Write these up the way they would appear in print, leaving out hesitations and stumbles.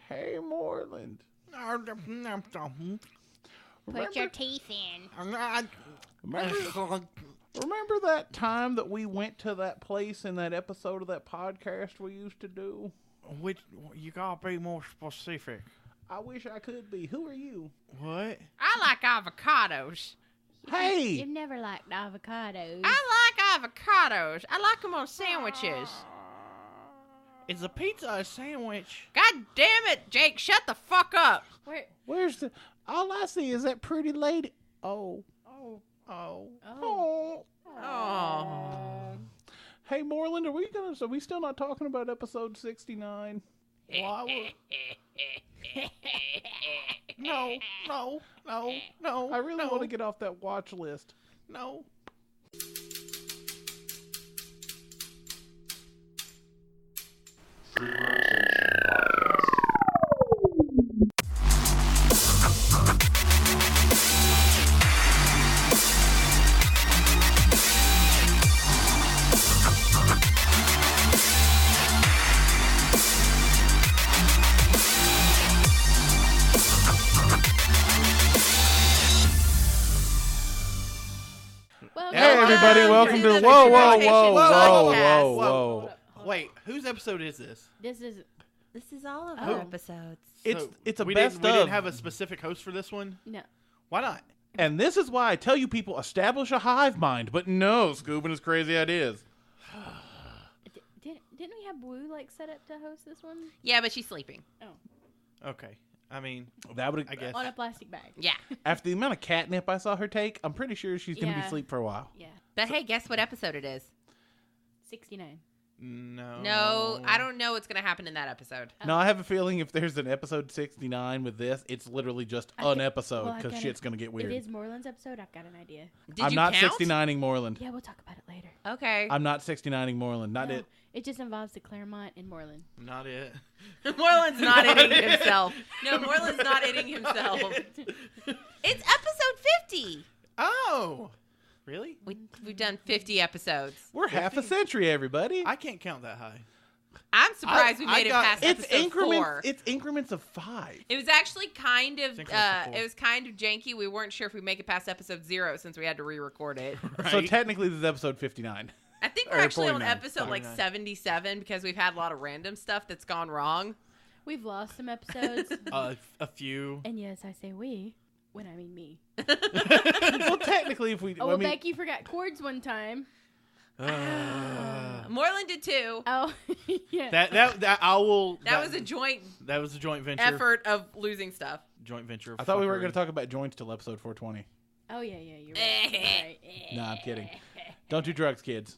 Hey, Moreland. Put your teeth in. Remember that time that we went to that place in that episode of that podcast we used to do? Which, you gotta be more specific. I wish I could be. Who are you? What? I like avocados. Hey! You've never liked avocados. I like avocados. I like them on sandwiches. Is a pizza a sandwich? God damn it, Jake. Shut the fuck up. Where's the... All I see is that pretty lady. Oh. Oh. Hey, Moreland, are we still not talking about episode 69? No. I really want to get off that watch list. No. Hey, everybody, welcome to... Whoa. Wait, whose episode is this? This is all of our episodes. It's a we best didn't, We of. didn't have a specific host for this one? no. Why not? And this is why I tell you people, establish a hive mind. But no, Scoob and his crazy ideas. Didn't we have Woo set up to host this one? Yeah, but she's sleeping. Okay. I mean, That would, I guess. On a plastic bag. Yeah. after the amount of catnip I saw her take, I'm pretty sure she's going to be Yeah. asleep for a while. Yeah. But hey, guess what episode it is? 69. No. No, I don't know what's going to happen in that episode. No, I have a feeling if there's an episode 69 with this, it's literally just an episode well, because shit's going to get weird. It is Moreland's episode. I've got an idea. Did I'm you not count? 69ing Moreland. Yeah, we'll talk about it later. Okay. I'm not 69ing Moreland. Not No, it. It just involves the Claremont and Moreland. Not it. Moreland's not hitting himself. No, Moreland's not hitting himself. It's episode 50. Oh. Really? We've done 50 episodes. We're half a century, everybody. I can't count that high. I'm surprised we I made it got- past It's episode increments. 4. It's increments of 5. It was actually kind of It's increments of 4. it was kind of janky. We weren't sure if we'd make it past episode 0 since we had to re-record it. Right? So technically, this is episode 59. I think we're Or actually on 49. episode like 77 because we've had a lot of random stuff that's gone wrong. We've lost some episodes. A few. And yes, I say we when I mean me. Well, technically, if we... Oh, I well, mean, Becky forgot chords one time. Moreland did too. Oh, yeah. That I will. That was a joint That was a joint venture. effort of losing stuff. Joint venture. Of I thought we weren't fuckery. going to talk about joints till episode 420. Oh, yeah, you're right. You're right. No, I'm kidding. Don't do drugs, kids.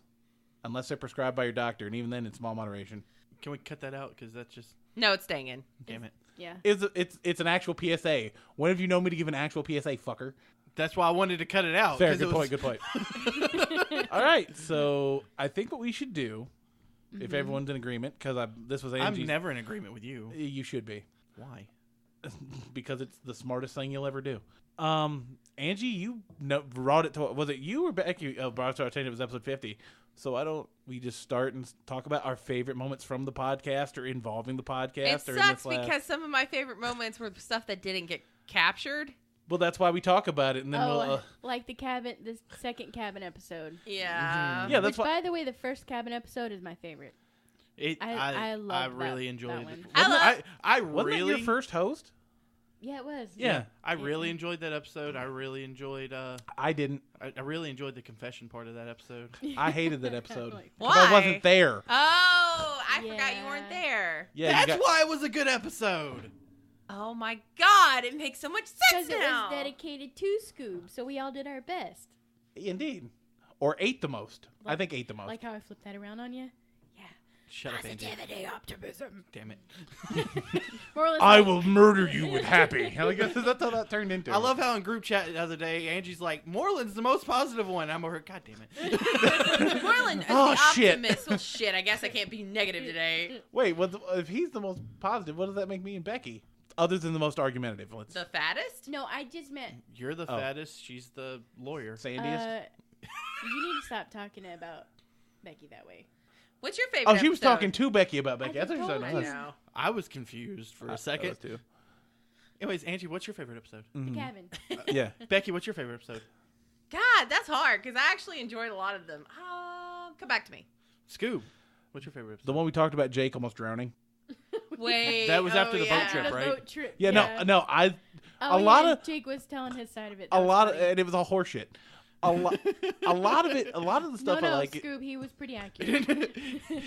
Unless they're prescribed by your doctor, and even then, in small moderation. Can we cut that out? Because that's just. No, it's staying in. Damn it. Yeah. It's an actual PSA. When have you known me to give an actual PSA, fucker? That's why I wanted to cut it out. Fair, 'cause good it was- point. All right, so I think what we should do, if everyone's in agreement, because this was Angie's... I'm never in agreement with you. You should be. Why? Because it's the smartest thing you'll ever do. Angie, you brought it to... Was it you or Becky brought it to our attention? It was episode 50. So why don't we just start and talk about our favorite moments from the podcast or involving the podcast? It or sucks in this because some of my favorite moments were stuff that didn't get captured. Well, that's why we talk about it, and then we'll... like the second cabin episode. Yeah. yeah, that's Which, why... by the way, the first cabin episode is my favorite. I loved really that enjoyed one. it. I Wasn't really. that your first host? Yeah, it was. Yeah. I really enjoyed that episode. I really enjoyed. I didn't. I really enjoyed the confession part of that episode. I hated that episode. Like, 'Cause I Why? wasn't there. Oh, I forgot you Yeah. weren't there. Yeah, That's you got- why it was a good episode. Oh my God, it makes so much sense Because it now. was dedicated to Scoob, so we all did our best. Indeed. Or ate the most. I think ate the most. Like how I flipped that around on you? Yeah. Shut up, Angie. Positivity, optimism. Damn it. More or less I like- will murder you with happy. I guess that's how that turned into. I love how in group chat the other day, Angie's like, Moreland's the most positive one. I'm over, God damn it. Moreland is Oh, the shit. optimist. Well, shit, I guess I can't be negative today. Wait, if he's the most positive, what does that make me and Becky? Other than the most argumentative. Let's The fattest? No, I just meant You're the Oh. fattest. She's the lawyer. Sandiest. you need to stop talking about Becky that way. What's your favorite? Oh, she was episode? talking to Becky about Becky. I just thought she was told talking you. to I us. know. I was confused for a second. Us too. Anyways, Angie, what's your favorite episode? Mhm. Cabin. Yeah. Becky, what's your favorite episode? God, that's hard because I actually enjoyed a lot of them. Come back to me. Scoob, what's your favorite episode? The one we talked about Jake almost drowning. Wait, That was after the boat yeah. trip, The right? boat trip. Yeah, no, I Oh, a lot yeah, of Jake was telling his side of it. a That was lot of funny. and it was all horseshit. A lot of it, a lot of the stuff no, I like. Scoob, he was pretty accurate.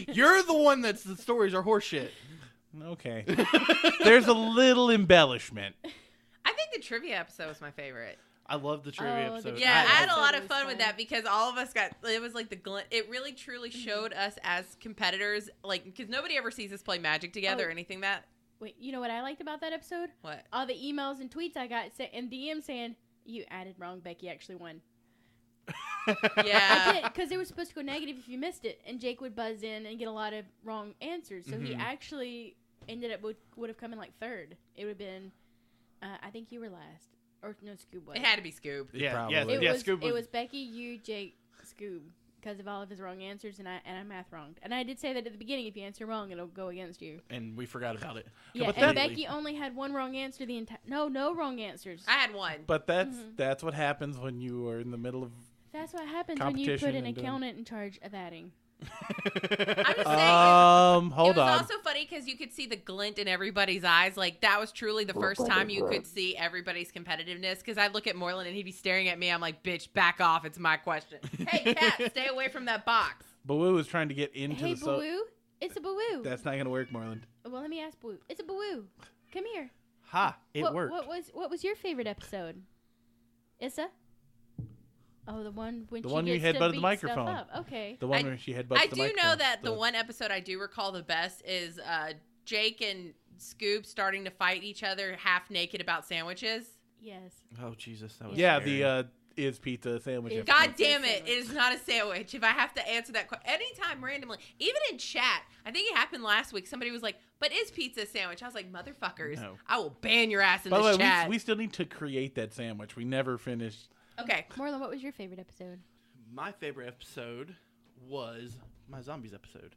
You're the one that's the stories are horseshit. Okay. There's a little embellishment. I think the trivia episode was my favorite. I love the trivia Oh, the episode. Yeah, I had a episode lot of was fun with fun. that because all of us got. It was like the glint. It really truly Mm-hmm. showed us as competitors, like because nobody ever sees us play Magic together Oh. or anything. That Wait, you know what I liked about that episode? what? All the emails and tweets I got and DMs saying, you added wrong, Becky actually won. I Yeah, did, because it was supposed to go negative if you missed it, and Jake would buzz in and get a lot of wrong answers. So he Mhm. actually ended up would have come in like third. It would have been, I think you were last, or no, Scoob was. it had to be Scoob. Yeah, Probably. yeah, It yeah. was Scoob it was Becky, you, Jake, Scoob, because of all of his wrong answers, and I math wronged. And I did say that at the beginning, if you answer wrong, it'll go against you. and we forgot about it. Yeah, but and that- Becky only had one wrong answer the entire. No wrong answers. I had one. But that's Mhm. that's what happens when you are in the middle of. That's what happens when you put Competition an and doing- accountant in charge of adding. I'm just saying. Hold it was on. also funny because you could see the glint in everybody's eyes. Like that was truly the first time you could see everybody's competitiveness. Because I'd look at Moreland and he'd be staring at me. I'm like, "Bitch, back off! It's my question." Hey, Kat, stay away from that box. Boo was trying to get into Hey, the. Boo, it's a Boo. That's not gonna work, Marlon. Well, let me ask Boo. It's a Boo. Come here. Ha! It worked. What was your favorite episode? Issa? Oh, the one when The she one you gets to headbutted the beat microphone. Stuff up. Okay. The one I- where she had. I do know that the one episode I do recall the best is Jake and Scoob starting to fight each other half naked about sandwiches. Yes. Oh Jesus, that was Yeah, scary. the is pizza sandwich. Is- episode. God It's a damn it! sandwich. It is not a sandwich. If I have to answer that question anytime randomly, even in chat, I think it happened last week. Somebody was like, "But is pizza a sandwich?" I was like, "Motherfuckers, No. I will ban your ass in By the this way, chat." we still need to create that sandwich. We never finished. Okay, Marlon, what was your favorite episode? My favorite episode was my zombies episode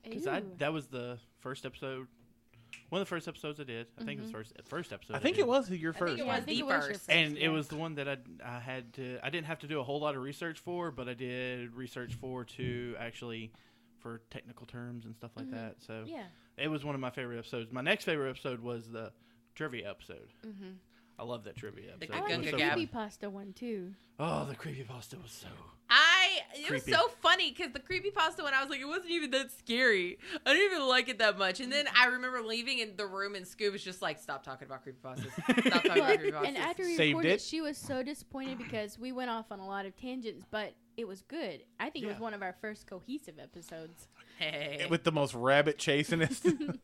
because Ooh. that was the first episode. One of the first episodes I did. I think it was first episode. I think did. it was your I first. think it Yeah, I was think the it was your first. And yeah. it was the one that I had to. I didn't have to do a whole lot of research for, but I did research for for technical terms and stuff like that. So Yeah. it was one of my favorite episodes. My next favorite episode was the trivia episode. Mm-hmm. I love that trivia episode. Good I like It Gunga was the so Gab. fun. creepypasta one too. Oh, the creepypasta was so. it was Creepy. so funny because the creepypasta one, I was like, it wasn't even that scary. I didn't even like it that much. And then I remember leaving in the room and Scoob was just like, "Stop talking about creepypastas. Stop talking about creepypastas." And after we Saved recorded, it. she was so disappointed because we went off on a lot of tangents, but it was good. I think it was Yeah. one of our first cohesive episodes. Hey, With the most rabbit chasingest.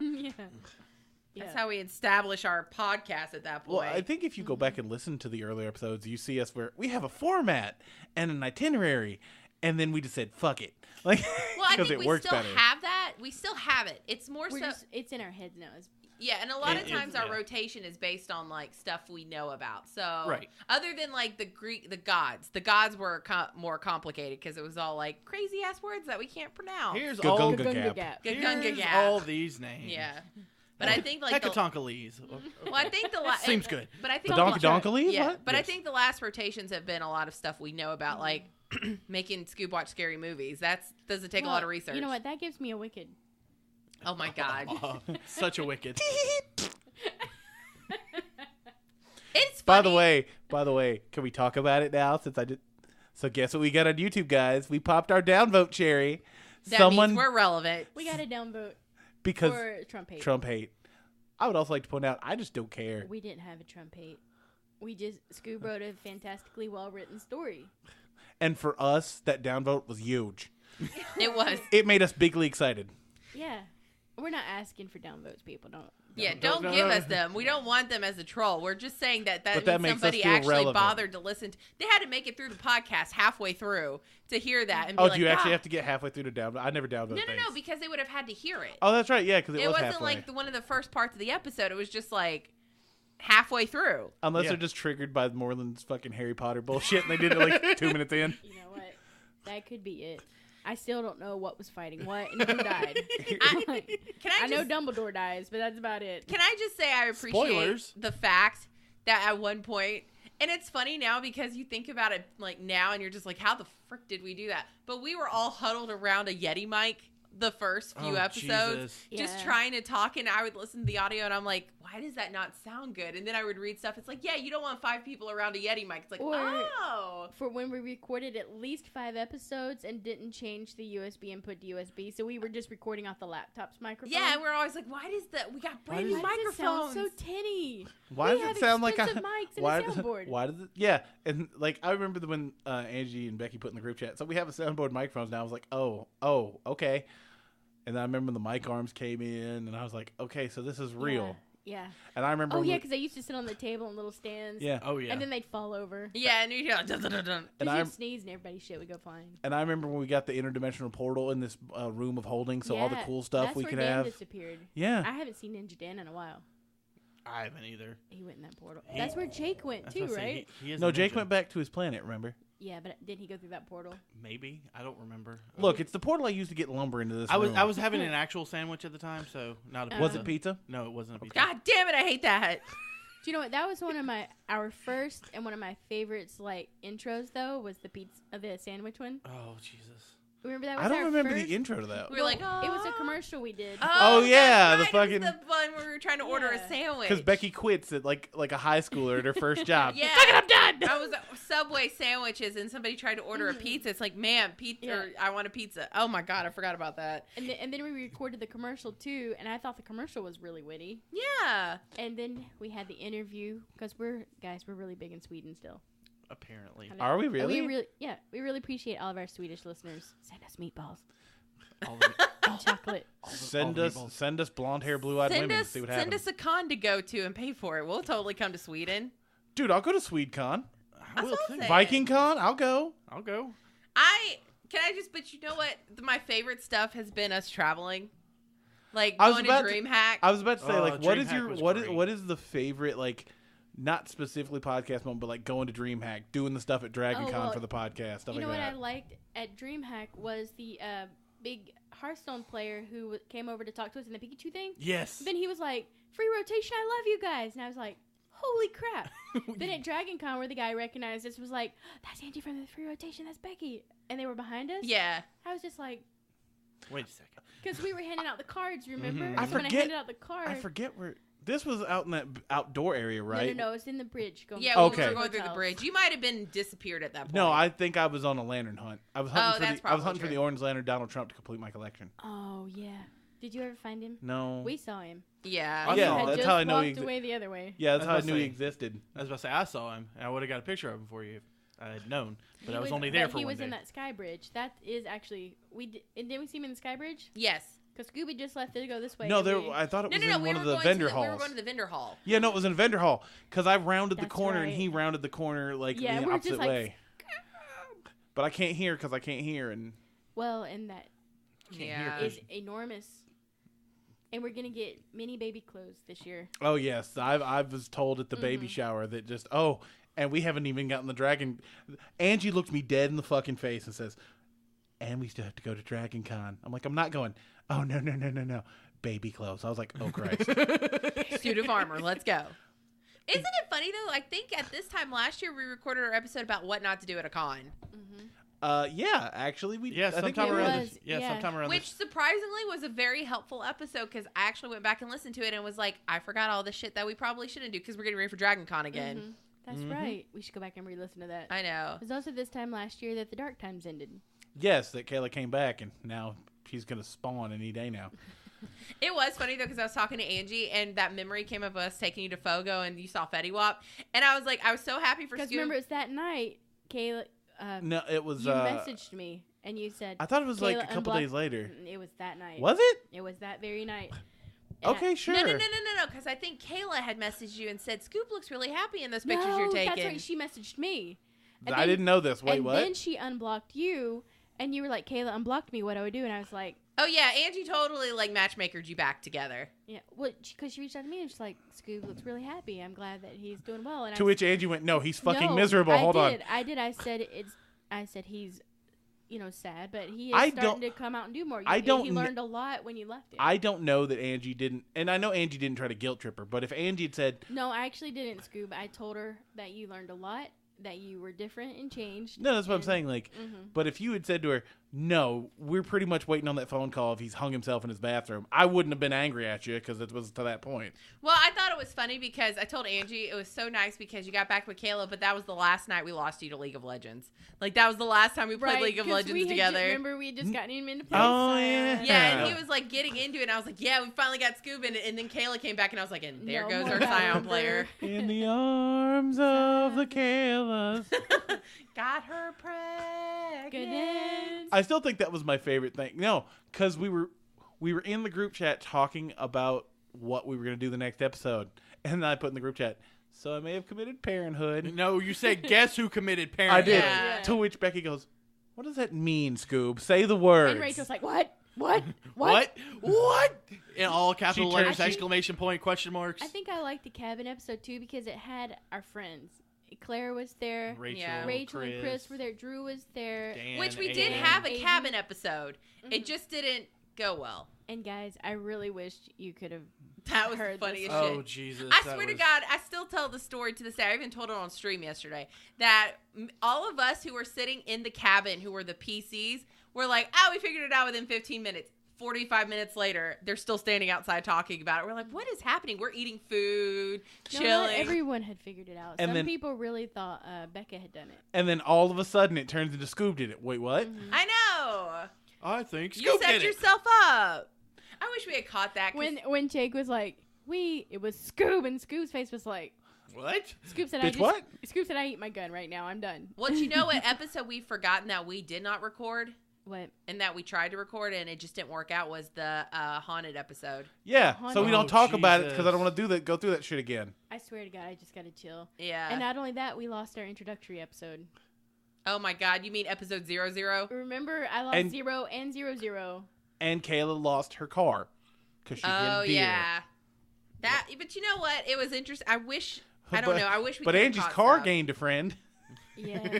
Yeah. that's how we establish our podcast at that point. Well, I think if you go back and listen to the earlier episodes, you see us where we have a format and an itinerary, and then we just said fuck it, like Well, I because think it we works still better. have that. We still have it. It's more We're so, just, it's in our heads now. yeah. And a lot of It- times it's- our yeah. rotation is based on like stuff we know about. So, Right. other than like the gods were more complicated because it was all like crazy ass words that we can't pronounce. Here's Gagunga all. Gab. Gap. Gagunga Here's Gab. all these names. Yeah, but I think like the, Hecatonkeles. well, I think the Seems good. But I think The the Donkey Donkey? Yeah, What? but I Yes. think the last rotations have been a lot of stuff we know about, like making Scoob watch scary movies. That's doesn't take a lot of research. You know what? That gives me a wicked. Oh my god, Such a wicked. it's By funny. the way, can we talk about it now? Since I did. So guess what we got on YouTube, guys? We popped our downvote cherry. That Someone means we're relevant. We got a downvote because for Trump hate. Trump hate. I would also like to point out I just don't care. We didn't have a Trump hate. Scoob wrote a fantastically well written story. And for us, that downvote was huge. It was. It made us bigly excited. Yeah. We're not asking for downvotes, people. Don't. Yeah, Don't- don't no, give no. us them. We don't want them as a troll. We're just saying that But that means makes us somebody feel actually relevant. bothered to listen. They had to make it through the podcast halfway through to hear that and be Oh, like, do you actually "Ah." have to get halfway through to downvote? I never downvote No, things. no, because they would have had to hear it. Oh, that's right. Yeah, because it, It was wasn't halfway. like one of the first parts of the episode. It was just like halfway through. Unless Yeah. they're just triggered by Moreland's fucking Harry Potter bullshit and they did it like 2 minutes in. You know what? That could be it. I still don't know what was fighting what and who died. I know Dumbledore dies, but that's about it. Can I just say I appreciate Spoilers. the fact that at one point, and it's funny now because you think about it like now and you're just like, how the frick did we do that? But we were all huddled around a Yeti mic the first few episodes, just trying to talk, and I would listen to the audio and I'm like, why does that not sound good? And then I would read stuff. It's like, yeah, you don't want 5 people around a Yeti mic. It's like, for when we recorded at least 5 episodes and didn't change the USB input to USB, so we were just recording off the laptop's microphone. Yeah, and we're always like, why does that? We got brand new microphones. So tinny. Why does it sound like mics and a soundboard. Why does it? Yeah, and like I remember when Angie and Becky put in the group chat. So we have a soundboard microphones now. I was like, oh, okay. And then I remember the mic arms came in, and I was like, okay, so this is real. Yeah. And I remember. Oh yeah, because they used to sit on the table in little stands. Yeah. Oh yeah. And then they'd fall over. Yeah, and you'd hear like, dun, dun, dun, dun. And you'd sneeze, and everybody's shit would go flying. And I remember when we got the interdimensional portal in this room of holding, so all the cool stuff we could Dan have. Disappeared. Yeah. I haven't seen Ninja Dan in a while. I haven't either. He went in that portal. That's where Jake went too, right? He is No, a Jake ninja. went back to his planet. Remember? Yeah, but did he go through that portal? Maybe, I don't remember. Look, it's the portal I used to get lumber into this. I room. was having an actual sandwich at the time, so not a pizza. Was it pizza? No, it wasn't a pizza. God damn it, I hate that. Do you know what? That was one of our first and one of my favorites, like intros. Though was the the sandwich one. Oh Jesus! Remember that? Was I don't our remember first? the intro to that. We were like, It was a commercial we did. Oh, yeah, that's the right. fucking- It was the one where we were trying to order a sandwich. Because Becky quits at like a high schooler at her first job. Yeah, Fuck it, I'm done. I was at Subway sandwiches, and somebody tried to order a pizza. It's like, ma'am, pizza. Yeah. Or, I want a pizza. Oh my god, I forgot about that. And then we recorded the commercial too, and I thought the commercial was really witty. Yeah. And then we had the interview because we're really big in Sweden still. Apparently, Are we really? We really appreciate all of our Swedish listeners. Send us meatballs all of it. and chocolate. Send us blonde hair, blue eyed women. See what happens. Send us a con to go to and pay for it. We'll totally come to Sweden. Dude, I'll go to SwedeCon. I will That's too. all I'm Viking Con, I'll go. I'll go. But you know what? My favorite stuff has been us traveling. Like I was going to about to- DreamHack. I was about to say, like, what is DreamHack your was what great. is the favorite, like, not specifically podcast moment, but like going to DreamHack, doing the stuff at Dragon Con for the podcast, stuff You know like what that. I liked at DreamHack was the big Hearthstone player who came over to talk to us in the Pikachu thing. Yes. Then he was like, "Free rotation, I love you guys," and I was like, "Holy crap!" Then at Dragon Con, where the guy recognized us, was like, "That's Angie from the Free Rotation. That's Becky," and they were behind us. Yeah. I was just like, Wait a second. because we were handing out the cards, remember? Mhm. And when I handed out the card. I forget where this was out in that outdoor area, right? No, it's in the bridge. Yeah, Okay. we were going through the bridge. You might have been disappeared at that point. No, I think I was on a lantern hunt. I was hunting that's I was probably hunting for true. the orange lantern Donald Trump to complete my collection. Oh yeah. Did you ever find him? No. We saw him. Yeah. I Yeah, saw He him. had that's just how I know he walked away the other way. Yeah, that's I how I was knew about he to say- existed. I was about to say I saw him, and I would have got a picture of him for you if I had known. But He I was only there for He one was day. in that sky bridge. That is actually and didn't we see him in the sky bridge? Yes. Because Scooby just left to go this way. No, and there. we- I thought it No, was no, no. in We one were of the going vendor to halls. We were going to the vendor hall. Yeah, no, it was in a vendor hall because I rounded the That's corner and right. he rounded the corner like Yeah, the we're opposite just like, way. But I can't hear because I can't hear, and Well, and that Yeah. is enormous. And we're gonna get mini baby clothes this year. oh yes, I was told at the baby shower that just and we haven't even gotten the dragon. Angie looked me dead in the fucking face and says, "And we still have to go to Dragon Con." I'm like, "I'm not going." Oh no, baby clothes. I was like, "Oh Christ." Suit of armor. Let's go. Isn't it funny though? I think at this time last year we recorded our episode about what not to do at a con, Yeah, actually we. Yeah, I think sometime we around were- this. was, Yeah, yeah. sometime around which surprisingly was a very helpful episode because I actually went back and listened to it and was like, I forgot all the shit that we probably shouldn't do because we're getting ready for Dragon Con again. Mhm. That's right. We should go back and re-listen to that. I know. It was also this time last year that the Dark Times ended. Yes, that Kayla came back and now she's gonna spawn any day now. It was funny though because I was talking to Angie and that memory came of us taking you to Fogo and you saw Fetty Wap and I was like, I was so happy for Because Scoob. remember, it was that night, Kayla. No, it was. You messaged me and you said. I thought it was like a Kayla couple unblocked- days later. It was that night. Was it? It was that very night. And Okay, sure. No, because I think Kayla had messaged you and said, Scoop looks really happy in those I, pictures no, you're taking. that's right. She messaged me. And I didn't know this. Wait, and what? then she unblocked you, and you were like, "Kayla unblocked me. What do I do?" And I was like, Oh, yeah, Angie totally, like, matchmakered you back together. "Yeah, what?" Because she reached out to me and she's like, "Scoob looks really happy. I'm glad that he's doing well." And To which Angie went, "No, he's fucking No, miserable. Hold on." I did. I said he's sad, but he I is starting don't- to come out and do more. I don't He kn- learned a lot when you left him. I don't know that Angie didn't, and I know Angie didn't try to guilt trip her, but if Angie had said, No, I actually didn't, Scoob. I told her that you learned a lot, that you were different and changed. no, that's what I'm and- saying, like, but if you had said to her, no, we're pretty much waiting on that phone call if he's hung himself in his bathroom, I wouldn't have been angry at you because it was to that point. Well, I thought it was funny because I told Angie it was so nice because you got back with Caleb, but that was the last night we lost you to League of Legends. Like, that was the last time we played Right, League of 'cause Legends we had together. remember, we had just gotten him into place. Oh, yeah. Yeah, and he was like getting into it, and I was like, yeah, we finally got Scoob, and then Kayla came back, and I was like, and there No goes more our Valor Scion Blue. player. In the arms of the Kaylas. Got her pregnant. Goodness. I still think that was my favorite thing. No, because we were in the group chat talking about what we were going to do the next episode, and then I put in the group chat, so I may have committed parenthood. No, you said guess who committed parenthood. I did. Yeah. To which Becky goes, what does that mean, Scoob? Say the words. And Rachel's like, what? What? What? What? In all capital She letters, turned- exclamation point, question marks. I think I liked the cabin episode too because it had our friends. Claire was there. Rachel, Yeah. Rachel and Chris were there. Drew was there. Dan, Which we Aiden. did have a Aiden. cabin episode. It just didn't go well. And guys, I really wished you could have. That was Heard the funniest this. shit. Oh, Jesus. I that swear to was- God, I still tell the story to this day. I even told it on stream yesterday. That all of us who were sitting in the cabin, who were the PCs, were like, we figured it out within 15 minutes. 45 minutes later, they're still standing outside talking about it. We're like, what is happening? We're eating food, No, chilling. not everyone had figured it out. And Some then- people really thought Becca had done it. And then all of a sudden it turns into Scoob did it. Wait, what? I know. I think You Scoop set did it. yourself up. I wish we had caught that. 'Cause When Jake was like, it was Scoob, and Scoob's face was like, What? Scoop said, Bitch, what? Scoop said, I eat my gun right now. I'm done. well, you know what episode we've forgotten that we did not record What? and that we tried to record and it just didn't work out was the haunted episode. Yeah, so we don't talk about it because I Jesus. don't want to go through that shit again. I swear to God, I just gotta chill. Yeah. And not only that, we lost our introductory episode. Oh my God, you mean episode 00? Remember, I lost And- 0 and 00. And Kayla lost her car because she hit Oh a deer. yeah. That. But you know what? It was interesting. I wish. I But- don't know. I wish we. But could've Angie's caught car stuff. gained a friend. Yeah.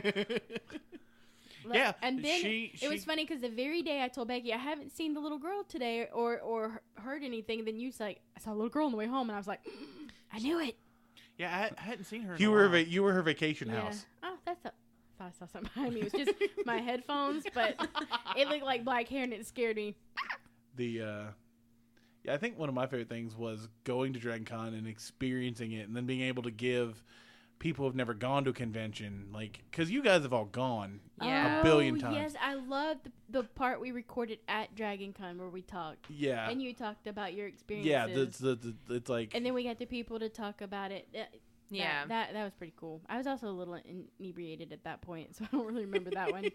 Yeah, And then she- it was funny because the very day I told Becky I haven't seen the little girl today or heard anything, then you was like, I saw a little girl on the way home, and I was like, I knew it. Yeah, I hadn't seen her in You a were while. you were her vacation Yeah. house. Oh, that's a. I thought I saw something behind me. It was just my headphones, but it looked like black hair and it scared me. Yeah, I think one of my favorite things was going to Dragon Con and experiencing it, and then being able to give people who've never gone to a convention, like, because you guys have all gone Yeah. a billion Oh, times. Yes, I loved the part we recorded at Dragon Con where we talked. Yeah, And you talked about your experiences. yeah, it's like And then we got the people to talk about it. Yeah. That was pretty cool. I was also a little inebriated at that point, so I don't really remember that one.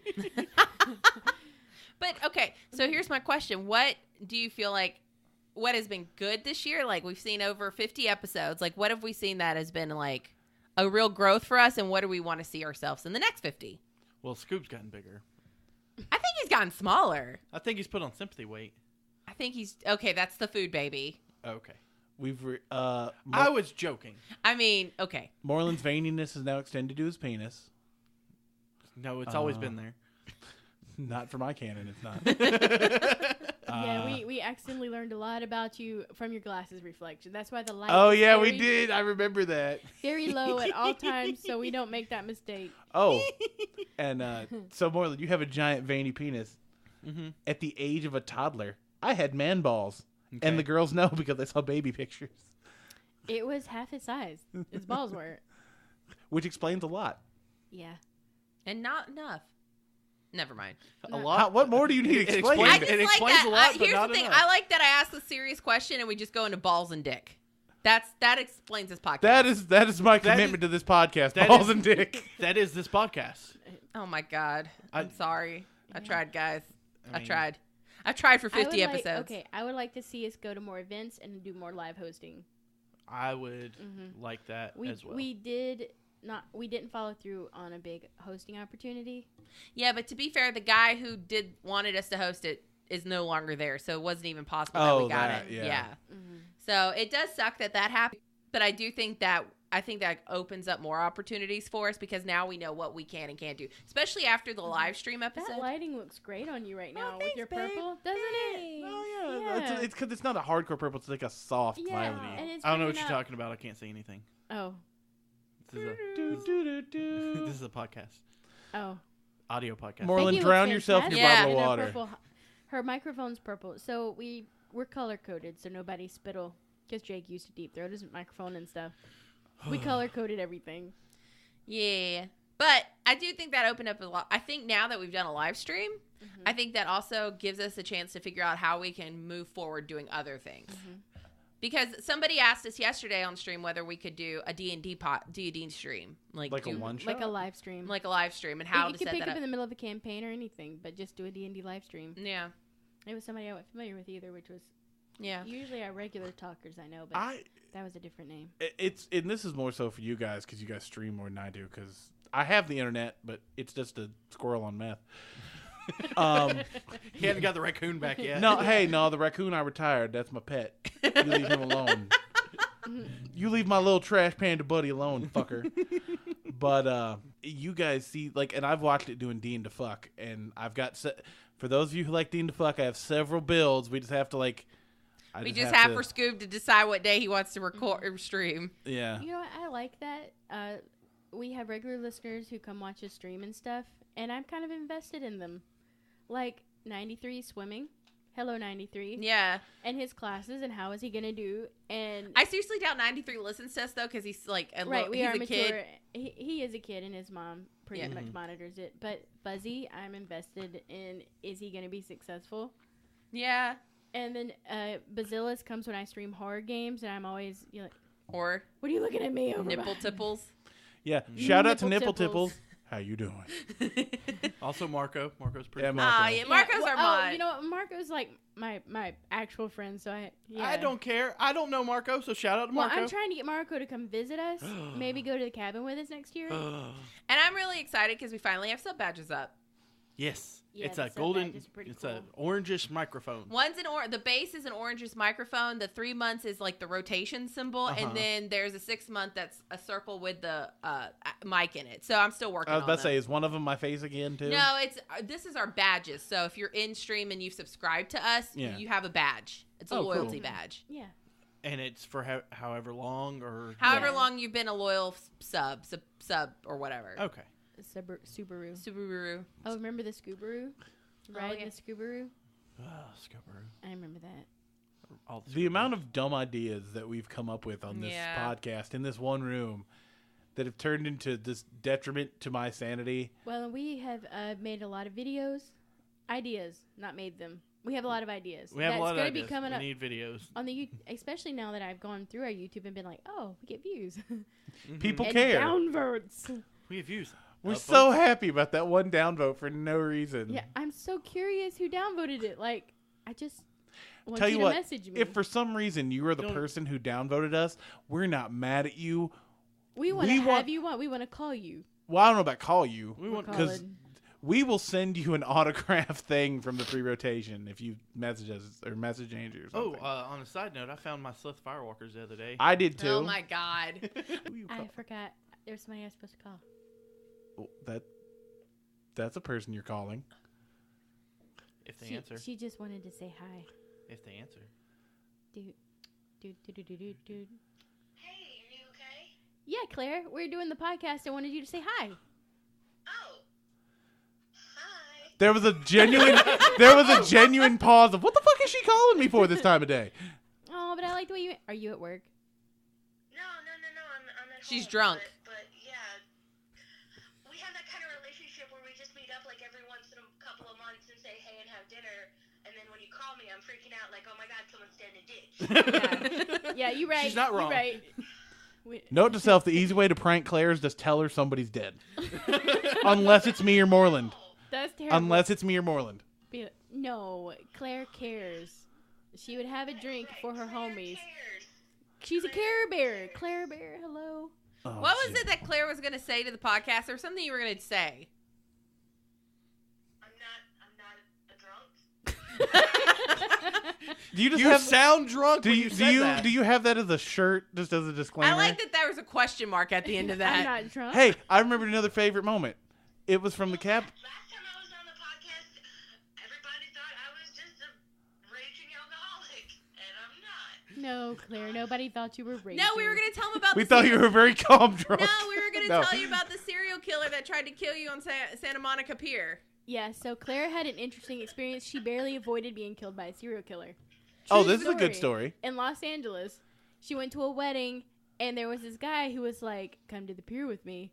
But okay, so here's my question: what do you feel like? What has been good this year? Like we've seen over 50 episodes. Like what have we seen that has been like a real growth for us, and what do we want to see ourselves in the next 50? Well, Scoop's gotten bigger. I think he's gotten smaller. I think he's put on sympathy weight. I think he's okay. That's the food baby. Okay. we've I was joking. I mean, okay. Moreland's veininess is now extended to his penis. No, it's always been there. Not for my canon, it's not. Yeah, we accidentally learned a lot about you from your glasses reflection. That's why the light Oh is yeah, we very, did. I remember that. very low at all times, so we don't make that mistake. Oh, and so Moreland, you have a giant veiny penis. Mm-hmm. At the age of a toddler, I had man balls, Okay. and the girls know because they saw baby pictures, It was half his size. His balls were. which explains a lot. Yeah. And not enough. Never mind. A lot. How, what more do you need It explained? explains- I just It like explains that. a lot, but Here's not the thing. enough. I like that I ask a serious question and we just go into balls and dick. That explains this podcast. That is my That commitment to this podcast. that Balls is- and dick. That is this podcast. Oh my God. I'm sorry. I tried, guys. I mean- tried. I tried for I would 50 like- episodes. Okay, I would like to see us go to more events and do more live hosting. I would like that as well. We didn't follow through on a big hosting opportunity. Yeah, but to be fair, the guy who wanted us to host it is no longer there, so it wasn't even possible that Oh, we got that, it. yeah. Yeah. So it does suck that happened, but I do think that I think that opens up more opportunities for us because now we know what we can and can't do, especially after the live stream episode. That lighting looks great on you right now with thanks, your babe. purple, doesn't it? Oh yeah, Yeah. it's because it's not a hardcore purple. It's like a soft Yeah, violety. and it's I don't know what bringing you're up- talking about. I can't see anything. Oh, This is Do-do-do-do. this is a podcast, oh. audio podcast. Moreland, Becky drown looks yourself in your Yeah. bottle of fantastic in her water. purple- Her microphone's purple, so we're color coded, so nobody spittle. Because Jake used to deep throat his microphone and stuff. We color coded everything. Yeah. But I do think that opened up a lot. I think now that we've done a live stream, Mm-hmm. I think that also gives us a chance to figure out how we can move forward doing other things. Mm-hmm. Because somebody asked us yesterday on stream whether we could do a D&D stream. Like a do- one shot. Like a live stream. Like a live stream and how you to could set pick that up up. in the middle of a campaign or anything, but just do a D&D live stream. Yeah. It was somebody I wasn't familiar with either, which was Yeah. usually our regular talkers I know, but that was a different name. It's and this is more so for you guys because you guys stream more than I do because I have the internet, but it's just a squirrel on meth. He hadn't got the raccoon back yet. No, the raccoon I retired. That's my pet. You leave him alone. You leave my little trash panda buddy alone, fucker. But you guys see, like, and I've watched it doing Dean to fuck, and I've got for those of you who like Dean to fuck, I have several builds. We just have to like. We just have for Scoob to decide what day he wants to record or stream. Yeah. You know what? I like that. We have regular listeners who come watch us stream and stuff, and I'm kind of invested in them. Like 93 swimming. Hello, 93. Yeah. And his classes and how is he going to do. And I seriously doubt 93 listens to us, though, because he's like right, we he's are a mature. kid. He is a kid, and his mom pretty Yeah. much monitors it. But Fuzzy, I'm invested in, is he going to be successful? Yeah. And then Basilis comes when I stream horror games, and I'm always like, Or what are you looking at me over? nipple tipples. Yeah. Shout out to Nipple Nipple Tipples. Tipples. How you doing? Also, Marco's pretty. Yeah, cool. Marco. Yeah, Marco's our mod. You know what? Marco's like my actual friend, so yeah. I don't care. I don't know Marco, so shout out to Well, Marco. I'm trying to get Marco to come visit us. Maybe go to the cabin with us next year. And I'm really excited because we finally have sub badges up. Yes, Yeah, it's the a sub golden. badge is pretty It's cool. an orangish microphone. One's the base is an oranges microphone. The 3 months is like the rotation symbol, and then there's a 6 month that's a circle with the mic in it. So I'm still working. I was on about to them. say, is one of them my face again too? No, it's this is our badges. So if you're in stream and you've subscribed to us, Yeah. you have a badge. It's a Oh, cool. loyalty badge. Yeah. And it's for however long or. However Yeah. long you've been a loyal sub or whatever. Okay. Subaru. Subaru. Oh, remember the Scoobaroo? Riding yeah. the Scoobaroo? Scoobaroo. I remember that. All The amount of dumb ideas that we've come up with on this Yeah. podcast in this one room that have turned into this detriment to my sanity. Well, we have made a lot of videos. Ideas, not made them. We have a lot of ideas. We have a lot of gonna ideas. be coming We up need videos. on the especially now that I've gone through our YouTube and been like, oh, we get views. People and care. downvotes. We have views. We're so happy about that one downvote for no reason. Yeah, I'm so curious who downvoted it. Like, I just want Tell you you to what, message me. if for some reason you are the Don't- person who downvoted us, we're not mad at you. we want to we have want- you on. We want to call you. Well, I don't know about call you. We want because Colin. we will send you an autograph thing from the TheFreeRotation if you message us or message Angie or Oh, something. on a side note, I found my Slith Firewalkers the other day. I did too. Oh my god. Who you I call? forgot. There's somebody I was supposed to call. Oh, that's a person you're calling. If they answer. She just wanted to say hi. If they answer. Dude. Hey, are you okay? Yeah, Claire, we're doing the podcast. I wanted you to say hi. Oh. Hi. There was a genuine pause of what the fuck is she calling me for this time of day? Oh, but I like the way you. Are you at work? No. I'm at She's home, drunk. But yeah. We have that kind of relationship where we just meet up like every once in a couple of months and say hey and have dinner. And then when you call me, I'm freaking out like, oh my god, someone's dead in a ditch. Yeah, you're right. She's not wrong. You're right. Note to self: the easy way to prank Claire is just tell her somebody's dead, unless it's me or Moreland. That's terrible. Unless it's me or Moreland. No, Claire cares. She would have a drink for her Claire homies. cares. She's a Care Bear. Claire Bear, hello. Oh, What was shit. it that Claire was going to say to the podcast? There was something you were going to say. I'm not a drunk. Do you just You have sound drunk do when you you do said you that. do you have that as a shirt just as a disclaimer? I like that there was a question mark at the end of I'm that. not drunk. Hey, I remembered another favorite moment. It was from the cap. Last time I was on the podcast, everybody thought I was just a raging alcoholic, and I'm not. No, Claire. Nobody thought you were raging. No, we were gonna tell him about. We the thought serial- you were very calm drunk. No, we were gonna No. tell you about the serial killer that tried to kill you on Santa Monica Pier. Yeah. So Claire had an interesting experience. She barely avoided being killed by a serial killer. Oh, True this is a good story. In Los Angeles, she went to a wedding, and there was this guy who was like, "Come to the pier with me."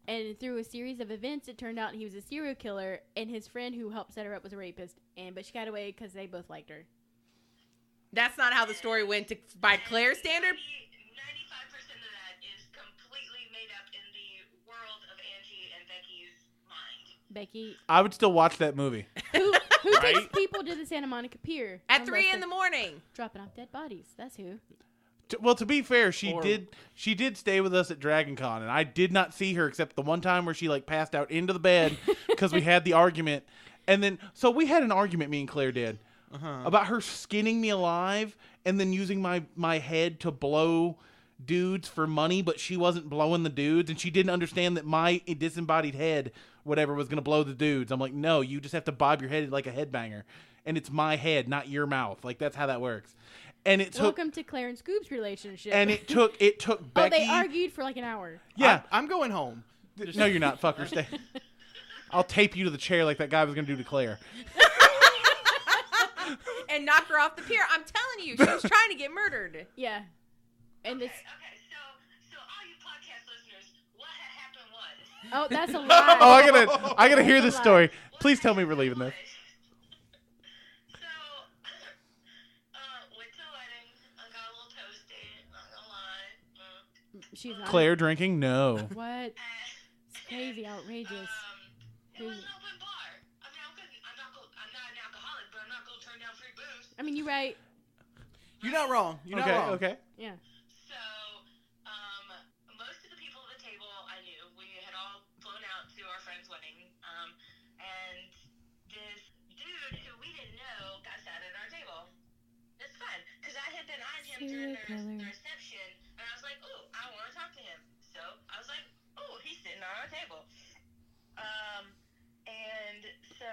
And through a series of events, it turned out he was a serial killer, and his friend who helped set her up was a rapist. But she got away because they both liked her. That's not how the story went by Claire's standard. 95% of that is completely made up in the world of Angie and Becky's mind. Becky, I would still watch that movie. who Right? takes people to the Santa Monica Pier At unless 3 in they're the morning. dropping off dead bodies? That's who. Well, to be fair, she Or- did stay with us at Dragon Con, and I did not see her except the one time where she like passed out into the bed because we had the argument, and then so we had an argument, me and Claire did, about her skinning me alive and then using my head to blow dudes for money, but she wasn't blowing the dudes, and she didn't understand that my disembodied head, whatever, was gonna blow the dudes. I'm like, no, you just have to bob your head like a headbanger, and it's my head, not your mouth. Like that's how that works. And it took. Welcome to Claire and Scoop's relationship. And it took oh, Becky. they argued for like an hour. Yeah. I'm going home. No, you're not, fucker. Stay. I'll tape you to the chair like that guy was gonna do to Claire. And knock her off the pier. I'm telling you, she was trying to get murdered. Yeah. And this. Okay, so all you podcast listeners, what had happened was. Oh, that's a lie. Oh, I gotta hear That's this a story. what Please tell me had we're leaving this. happened was- So, went to a wedding. I got a little toasty, not gonna lie. She's not. Claire drinking? No. What? It's crazy, outrageous. It was an open bar. I mean, I'm not an alcoholic, but I'm not gonna turn down free booze. I mean, you're right. You're not wrong. You're not Okay. wrong. Okay. Yeah. So, most of the people at the table I knew. We had all flown out to our friend's wedding. And this dude who we didn't know got sat at our table. It's fun, because I had been on him during the reception, and I was like, ooh, I want to talk to him. So, I was like, ooh, he's sitting on our table. And so...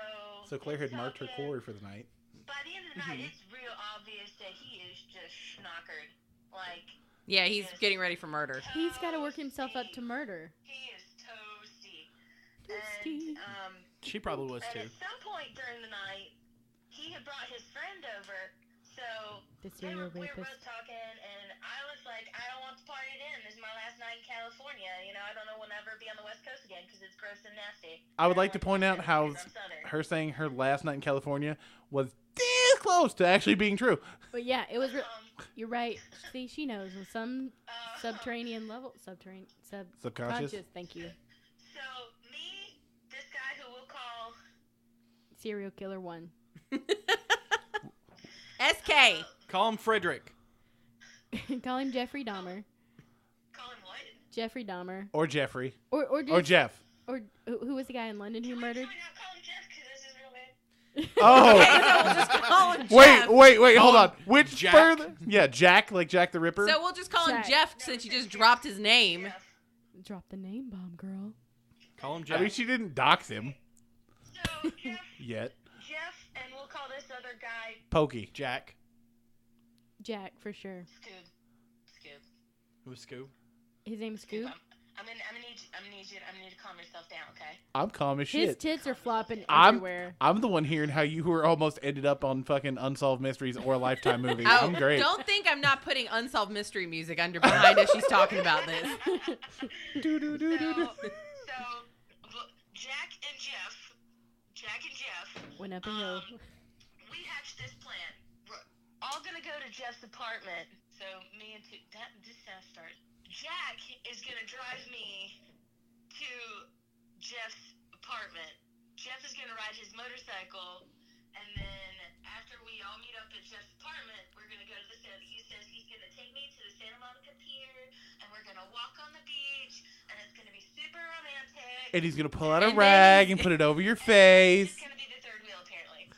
So Claire had marked her talking. quarry for the night. By the end of the night, it's real obvious that he is just schnockered. Like, Yeah, he's getting ready for murder. He's got to work himself up to murder. he is toasty. Toasty. And, She probably was and too. at some point during the night, he had brought his friend over. So The we serial were rapist. both talking, and I was like, I don't want the party to end. This is my last night in California. You know, I don't know when I'll ever be on the West Coast again because it's gross and nasty. I would don't like to to point do out that how because I'm Southern. her saying her last night in California was this close to actually being true. But yeah, it was. Um, You're right. See, she knows with some subterranean level, Subconscious. subconscious. Thank you. So me, this guy who we'll call Serial killer one. SK. Call him Frederick. Call him Jeffrey Dahmer. call him what? Jeffrey Dahmer. Or Jeffrey. Or just, Or Jeff. Or who was the guy in London who Can murdered? we not call him Jeff because this is real bad? Oh. Okay, so we'll just call him Jeff. Wait, hold Call on. him Which Jack. further? Yeah, Jack, like Jack the Ripper. So we'll just call him Jack. Jeff since you just dropped his name. Jeff. Drop the name bomb, girl. Call him I Jack. mean, she didn't dox him So Jeff, yet. and we'll call this other guy Pokey. Jack. Jack for sure. Scoob. Who was Scoob? His name's Scoop. I'm gonna need you to calm yourself down, okay? I'm calm as His shit. tits are flopping I'm everywhere. the one hearing how you were almost ended up on fucking Unsolved Mysteries or a Lifetime movie. Oh, I'm great. don't think I'm not putting unsolved mystery music under behind as she's talking about this. Do-do-do-do-do. So Jack and Jeff Went up a hill. we hatched this plan. We're all gonna go to Jeff's apartment. So me and this sounds starts. Jack is gonna drive me to Jeff's apartment. Jeff is gonna ride his motorcycle, and then after we all meet up at Jeff's apartment, we're gonna go to the Santa. He says he's gonna take me to the Santa Monica Pier, and we're gonna walk on the beach, and it's gonna be super romantic. And he's gonna pull out a And then rag he's- and put it over your It's face. gonna be the third wheel, apparently.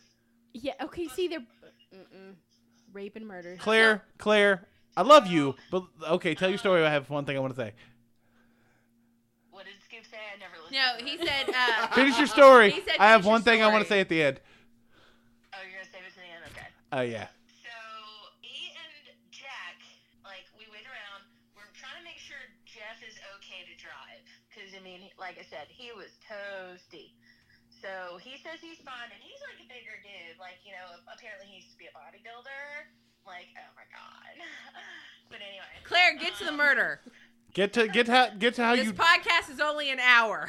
Yeah. Okay. See, they're. Mm-mm. rape and murder. Claire, I love you, but okay, tell your story. I have one thing I want to say. What did Scoop say? I never listened. No, to he it. said. Finish your story. He said I have finish your one thing I want to story. say at the end. Oh, you're gonna save it to the end. Okay. Oh yeah. So me and Jack, like, we wait around. We're trying to make sure Jeff is okay to drive, because I mean, like I said, he was toasty. So he says he's fine, and he's like a bigger dude. Like, you know, apparently he used to be a bodybuilder. Like, oh my god. But anyway. Claire, get to the murder. Get to how This you podcast is only an hour.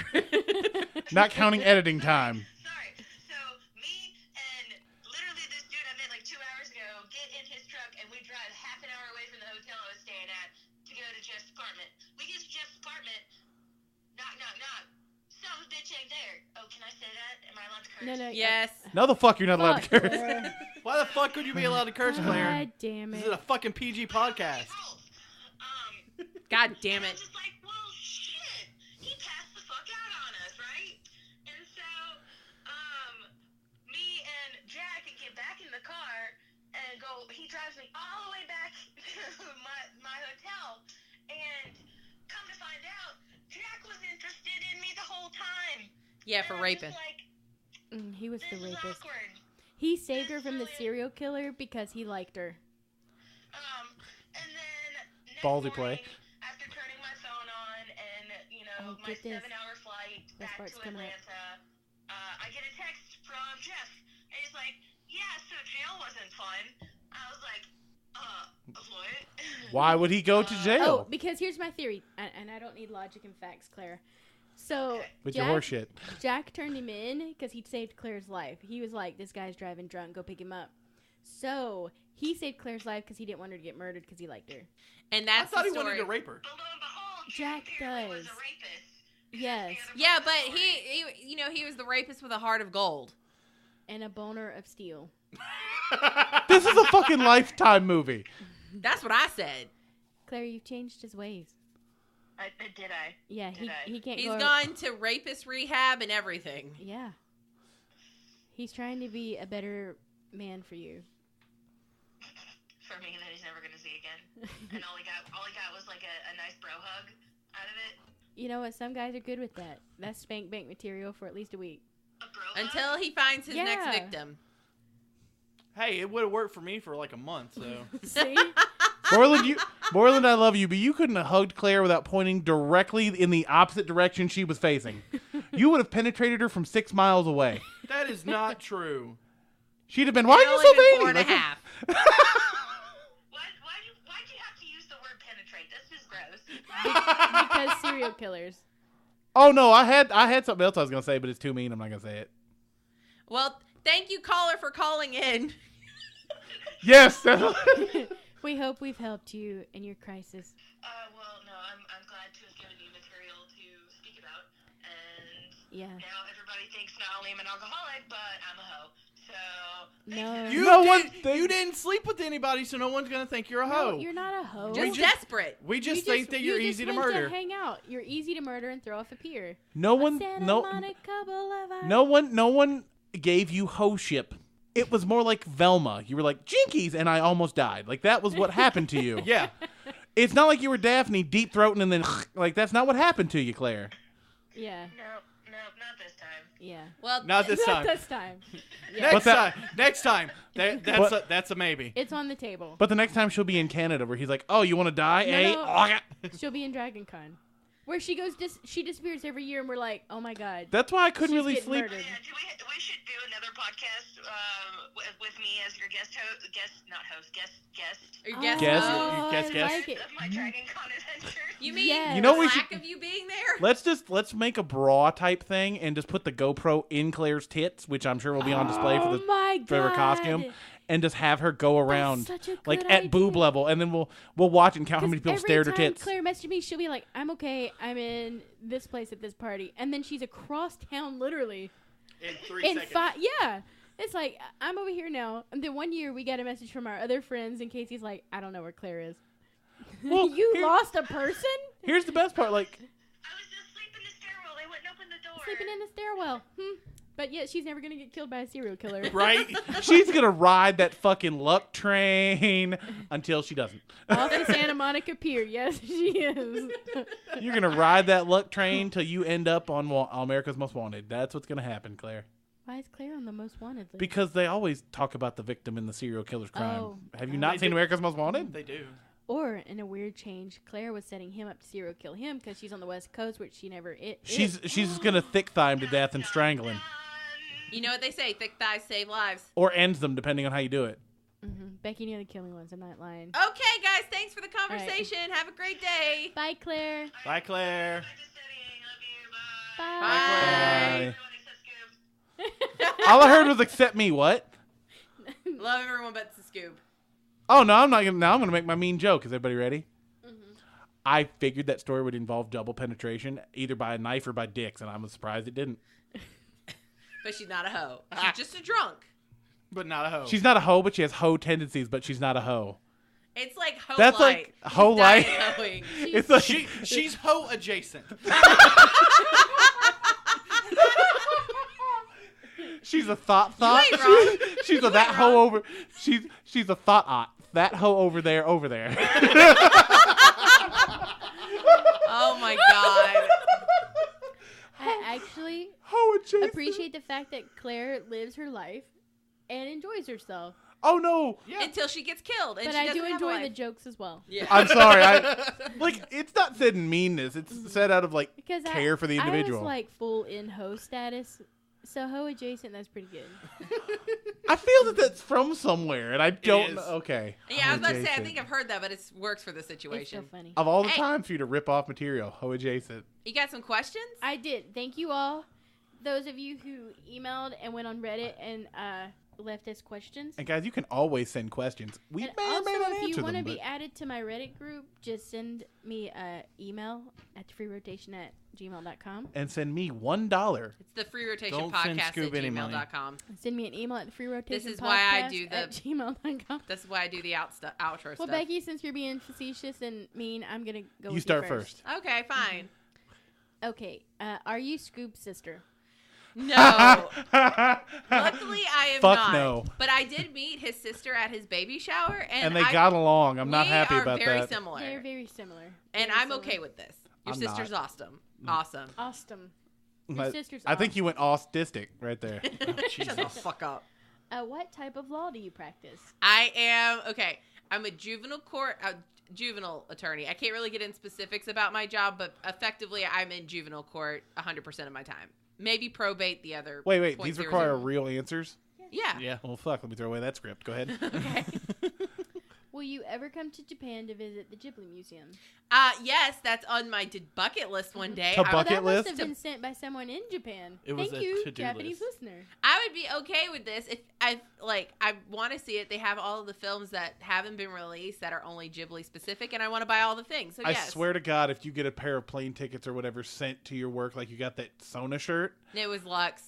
not counting editing time. Sorry. So me and literally this dude I met like 2 hours ago get in his truck and we drive half an hour away from the hotel I was staying at to go to Jeff's apartment. We get to Jeff's apartment. Knock, knock, knock. Son of a bitch ain't there. Oh, can I say that? Am I allowed to curse? No. Yes. No, the fuck you're not allowed to Fuck, curse. Claire. Why the fuck would you be allowed to curse, Claire? God damn This it. is a fucking PG podcast. God damn I'm it. just like, well, shit. He passed the fuck out on us, right? And so, me and Jack get back in the car and go. He drives me all the way back to my hotel, and come to find out, Jack was interested in me the whole time. Yeah, And for I'm raping. just like, He was the this is rapist. awkward. He saved her from the serial killer because he liked her. And then next Ballsy play. morning, after turning my phone on and, you know, Oh, my get this. 7-hour flight Best back part's to coming up. Atlanta, I get a text from Jeff. And he's like, yeah, so jail wasn't fun. I was like, what? Why would he go to Oh, jail? because here's my theory, and I don't need logic and facts, Claire. So With your horse shit. Jack turned him in because he'd saved Claire's life. He was like, "This guy's driving drunk. Go pick him up." So he saved Claire's life because he didn't want her to get murdered because he liked her. And I that's thought the he wanted story. to rape her. But lo and behold, Jack apparently was does. a rapist. Yes, Yeah, but he was the rapist with a heart of gold. and a boner of steel. This is a fucking Lifetime movie. That's what I said. Claire, you've changed his ways. Did I? Yeah, Did I? he can't He's go. gone to rapist rehab and everything. Yeah, he's trying to be a better man for you. For me, that he's never gonna see again. And all he got was like a nice bro hug out of it. You know what? Some guys are good with that. That's spank bank material for at least a week. A bro hug? Until he finds his next Yeah. victim. Hey, it would have worked for me for like a month, so. See? Moreland, I love you, but you couldn't have hugged Claire without pointing directly in the opposite direction she was facing. You would have penetrated her from 6 miles away. That is not true. She'd have been, why are you Only so been veiny? 4 and a Like, half. Why'd you have to use the word penetrate? That's just gross. Because serial killers. oh no, I had something else I was gonna say, but it's too mean. I'm not gonna say it. Well, thank you, caller, for calling in. Yes. We hope we've helped you in your crisis. Well, no, I'm glad to have given you material to speak about. And Yeah. now everybody thinks not only am I an alcoholic, but I'm a hoe. So, No. You didn't sleep with anybody, so no one's gonna think you're a No, hoe. you're not a hoe. Just just- desperate. We just You think that you're you easy to just went murder. To hang out. You're easy to murder and throw off a pier. no A one, Santa no, Monica Boulevard. no one gave you hoeship. It was more like Velma. You were like Jinkies, and I almost died. Like that was what happened to you. Yeah. It's not like you were Daphne deep throating and then like that's not what happened to you, Claire. Yeah. no, not this time. Yeah. Well, Not this Not time. this time. Next But time. Next time. That's a maybe. It's on the table. But the next time she'll be in Canada, where he's like, "Oh, you want to die, eh?" No. She'll be in Dragon Con. Where she goes, she disappears every year, and we're like, oh my god. That's why I couldn't She's really getting sleep. murdered. Yeah, we should do another podcast with me as your guest, not host, guest Or guess Guess. Oh, Guess, I guess. like it. of my Dragon Con adventure. You mean Yes. You know the we lack should- of you being there? Let's make a bra type thing and just put the GoPro in Claire's tits, which I'm sure will be on display for Oh my for her God. costume, and just have her go around such a like good at boob idea. level, and then we'll watch and count how many people every stared at her time tits. Claire messaged me, she'll be like, I'm okay, I'm in this place at this party. And then she's across town, literally. In 3 In seconds. yeah. It's like, I'm over here now. And then one year, we got a message from our other friends, and Casey's like, I don't know where Claire is. Well, You here- lost a person? Here's the best part, like I was just sleeping in the stairwell. They wouldn't open the door. Sleeping in the stairwell. But yet she's never gonna get killed by a serial killer. Right? She's gonna ride that fucking luck train until she doesn't. Off the Santa Monica Pier. Yes, she is. You're gonna ride that luck train till you end up on America's Most Wanted. That's what's gonna happen, Claire. Why is Claire on the most wanted list? Because they always talk about the victim in the serial killer's crime. Oh. Have you not They seen do. America's Most Wanted? They do. Or, in a weird change, Claire was setting him up to serial kill him because she's on the West Coast, which she never She's gonna thick thigh him to death and strangle him, You know what they say? Thick thighs save lives. or ends them depending on how you do it. Becky nearly killed me once. I'm not lying. Okay, guys. Thanks for the conversation. Have a great day. Bye, Claire. Bye, Claire. Back to studying. Love you. Bye. Bye. Everyone except Scoop. All I heard was "accept me." What? Love everyone but the Scoob. Oh no, I'm not gonna. Now I'm gonna make my mean joke. Is everybody ready? I figured that story would involve double penetration, either by a knife or by dicks, and I'm surprised it didn't. But she's not a hoe. She's just a drunk. But not a hoe. She's not a hoe, but she has hoe tendencies, but she's not a hoe. It's like hoe That's light. like hoe She's light. diet hoeing. It's like She's hoe adjacent. she's a thought. ain't wrong. She's a that hoe over. She's a thought. That hoe over there. Oh my god. I actually Hoe adjacent. appreciate the fact that Claire lives her life and enjoys herself. Oh no. Yeah. Until she gets killed. And But she I do doesn't have a enjoy the life. jokes as well. Yeah. I'm sorry. Like it's not said in meanness. It's said out of like Because care for the individual. I was like full in hoe status. So hoe adjacent, that's pretty good. I feel that that's from somewhere, and I don't is. know. Okay. Yeah, I was about to say, I Adjacent. think I've heard that, but it works for the It's so situation. funny. Of all the Hey. time for you to rip off material, hoe adjacent. You got some questions? I did. Thank you all. Those of you who emailed and went on Reddit and left us questions. And guys, you can always send questions. We And may or also, may not if you answer want to them. be added to my Reddit group, just send me an email at TheFreeRotation@gmail.com. And send me $1. It's the Free Rotation Don't send Podcast Scoob at any money. gmail.com. Send me an email at TheFreeRotation This is why I do the- at gmail.com. That's why I do the outro Well, stuff. Becky, since you're being facetious and mean, I'm going to go You with start you first. Okay, fine. Okay. Are you Scoop's sister? No. Luckily, I am Fuck not. no. But I did meet his sister at his baby shower, and And they got along. I'm not happy we about are very that. similar. They're very similar. And Very I'm similar. okay with this. Your I'm sister's not. awesome. Awesome. Awesome. I- Your sister's I think you went autistic right there. Shut the fuck up. What type of law do you practice? I am okay. I'm a juvenile attorney. I can't really get in specifics about my job, but effectively, I'm in juvenile court 100% of my time. Maybe probate the other. Wait. These 0.00. require real answers? Yeah. Yeah. Well, fuck. Let me throw away that script. Go ahead. Okay. Will you ever come to Japan to visit the Ghibli Museum? Yes, that's on my bucket list one day. To I would- bucket That must list? have been sent by someone in Japan. It was Thank a you, to-do Japanese list. listener. I would be okay with this if I want to see it. They have all of the films that haven't been released that are only Ghibli specific, and I want to buy all the things. So I yes, swear to God, if you get a pair of plane tickets or whatever sent to your work, like you got that Sona shirt, it was Lux.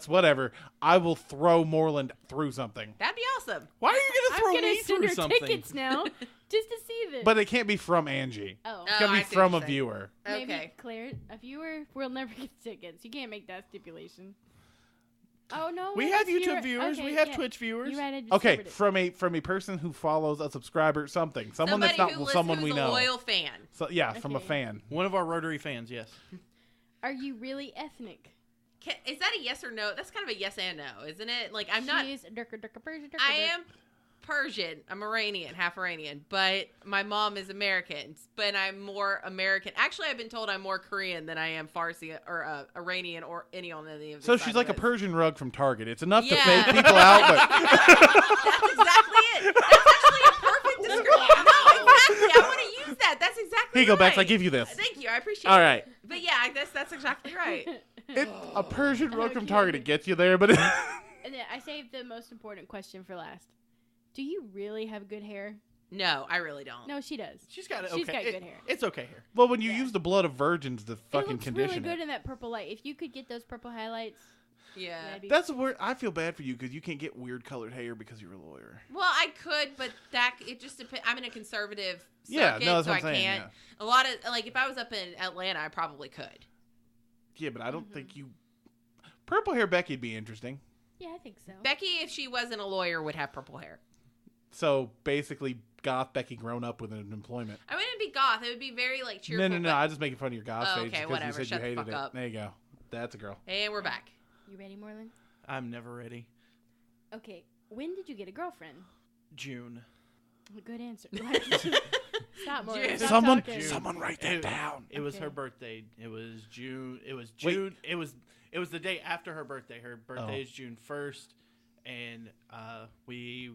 whatever, I will throw Moreland through something. That'd be awesome. Why are you I'm gonna throw gonna me send through her something? tickets now just to see this. But it can't be from Angie. oh, It's gotta I be see from what a you're saying. viewer. maybe Okay. Claire, a viewer will never get tickets. You can't make that stipulation. Oh no, We well, have that's YouTube viewer- viewers. okay, We have yeah. Twitch viewers. You're right. I just Okay, covered it. from a person who follows a subscriber, someone Somebody that's not who listens, someone who's we a know. loyal fan. So yeah, from a Okay. fan. One of our Rotary fans, yes. Are you really ethnic? Is that a yes or no? That's kind of a yes and no, isn't it? Like I'm not. She's Persian. I am Persian. I'm Iranian, half Iranian, but my mom is American. But I'm more American. Actually, I've been told I'm more Korean than I am Farsi or Iranian or any on any of the So side she's of like a this. Persian rug from Target. It's enough to Yeah. fake people out, but That's exactly it. That's actually a perfect description. No, exactly. I want to use that. That's exactly here you go, right. Bex. I give you this. Thank you. I appreciate All it. right, But yeah, I guess that's exactly right. it's a Persian rug from Okay. Target. It gets you there, but And then I saved the most important question for last. Do you really have good hair? No, I really don't. No, she does. She's got it. She's Okay. got good hair. It's okay here. well, when you Yeah. use the blood of virgins to It fucking looks condition really good it. in that purple light. If you could get those purple highlights, Yeah. that'd be That's where I feel bad for you because you can't get weird colored hair because you're a lawyer. Well, I could, but it just depends. I'm in a conservative circuit, Yeah, no, that's so what I'm I saying, can't. A lot of if I was up in Atlanta, I probably could. Yeah, but I don't think you. Purple hair Becky'd be interesting. Yeah, I think so. Becky, if she wasn't a lawyer, would have purple hair. So basically, goth Becky grown up with an employment. I wouldn't be goth. It would be very like cheerful. No. I just making fun of your goth Oh, stage okay, because whatever. you said Shut the you hated fuck it. up. There you go. That's a girl. And we're back. You ready, Moreland? I'm never ready. Okay. When did you get a girlfriend? June. Good answer. Stop, Moreland. June. Stop talking. Someone write that down. It was Okay. her birthday. It was June. It was Wait. June. It was the day after her birthday. Her birthday is June 1st, and we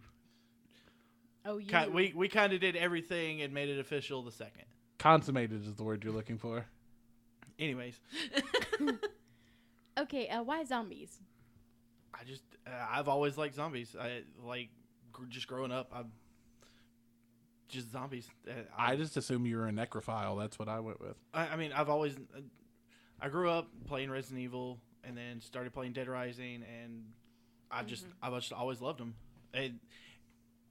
Oh, you. we kind of did everything and made it official the 2nd. Consummated is the word you're looking for. Anyways, Okay. Why zombies? I've always liked zombies. I like just growing up. I'm just zombies. I just assume you were a necrophile. That's what I went with. I mean, I grew up playing Resident Evil and then started playing Dead Rising, and I just always loved them.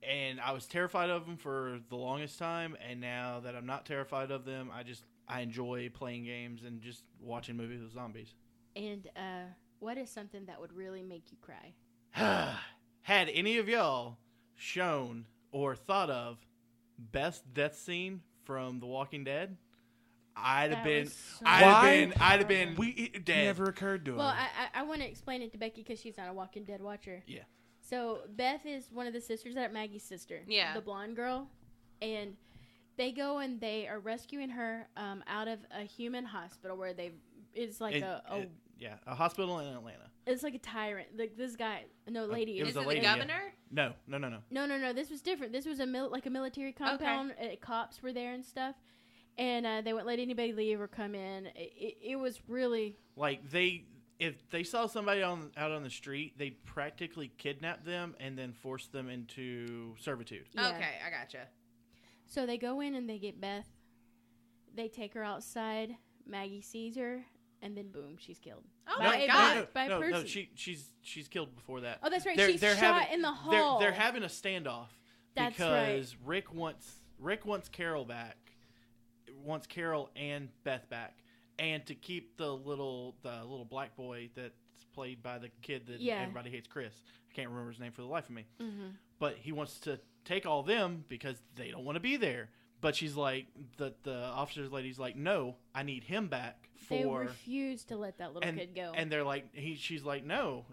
And I was terrified of them for the longest time, and now that I'm not terrified of them, I enjoy playing games and just watching movies with zombies. And what is something that would really make you cry? Had any of y'all shown or thought of best death scene from The Walking Dead? I'd have been It dead. never occurred to Well, us. I want to explain it to Becky because she's not a Walking Dead watcher. Yeah. So Beth is one of the sisters that Maggie's sister. Yeah. The blonde girl. And they go and they are rescuing her out of a human hospital where it's like a hospital in Atlanta. it's like a tyrant. Like this guy, lady. It was Is a it lady, the yeah. governor? No. No. This was different. This was a military compound. Cops were there and stuff. And they wouldn't let anybody leave or come in. It was really Like if they saw somebody out on the street, they'd practically kidnap them and then force them into servitude. Yeah. Okay, I gotcha. So they go in and they get Beth. They take her outside. Maggie sees her, and then boom, she's killed. Oh By my a god. bus- by a no, person. she's killed before that. Oh, that's right. They're- She's they're shot having- in the hall. They're having a standoff That's because Rick wants Carol back, wants Carol and Beth back, and to keep the little black boy that's played by the kid that Yeah. everybody hates, Chris. I can't remember his name for the life of me. Mm-hmm. But he wants to take all them because they don't want to be there. But she's like, the officer's lady's like, no, I need him back They for. refuse to let that little kid go. And they're like, she's like, no,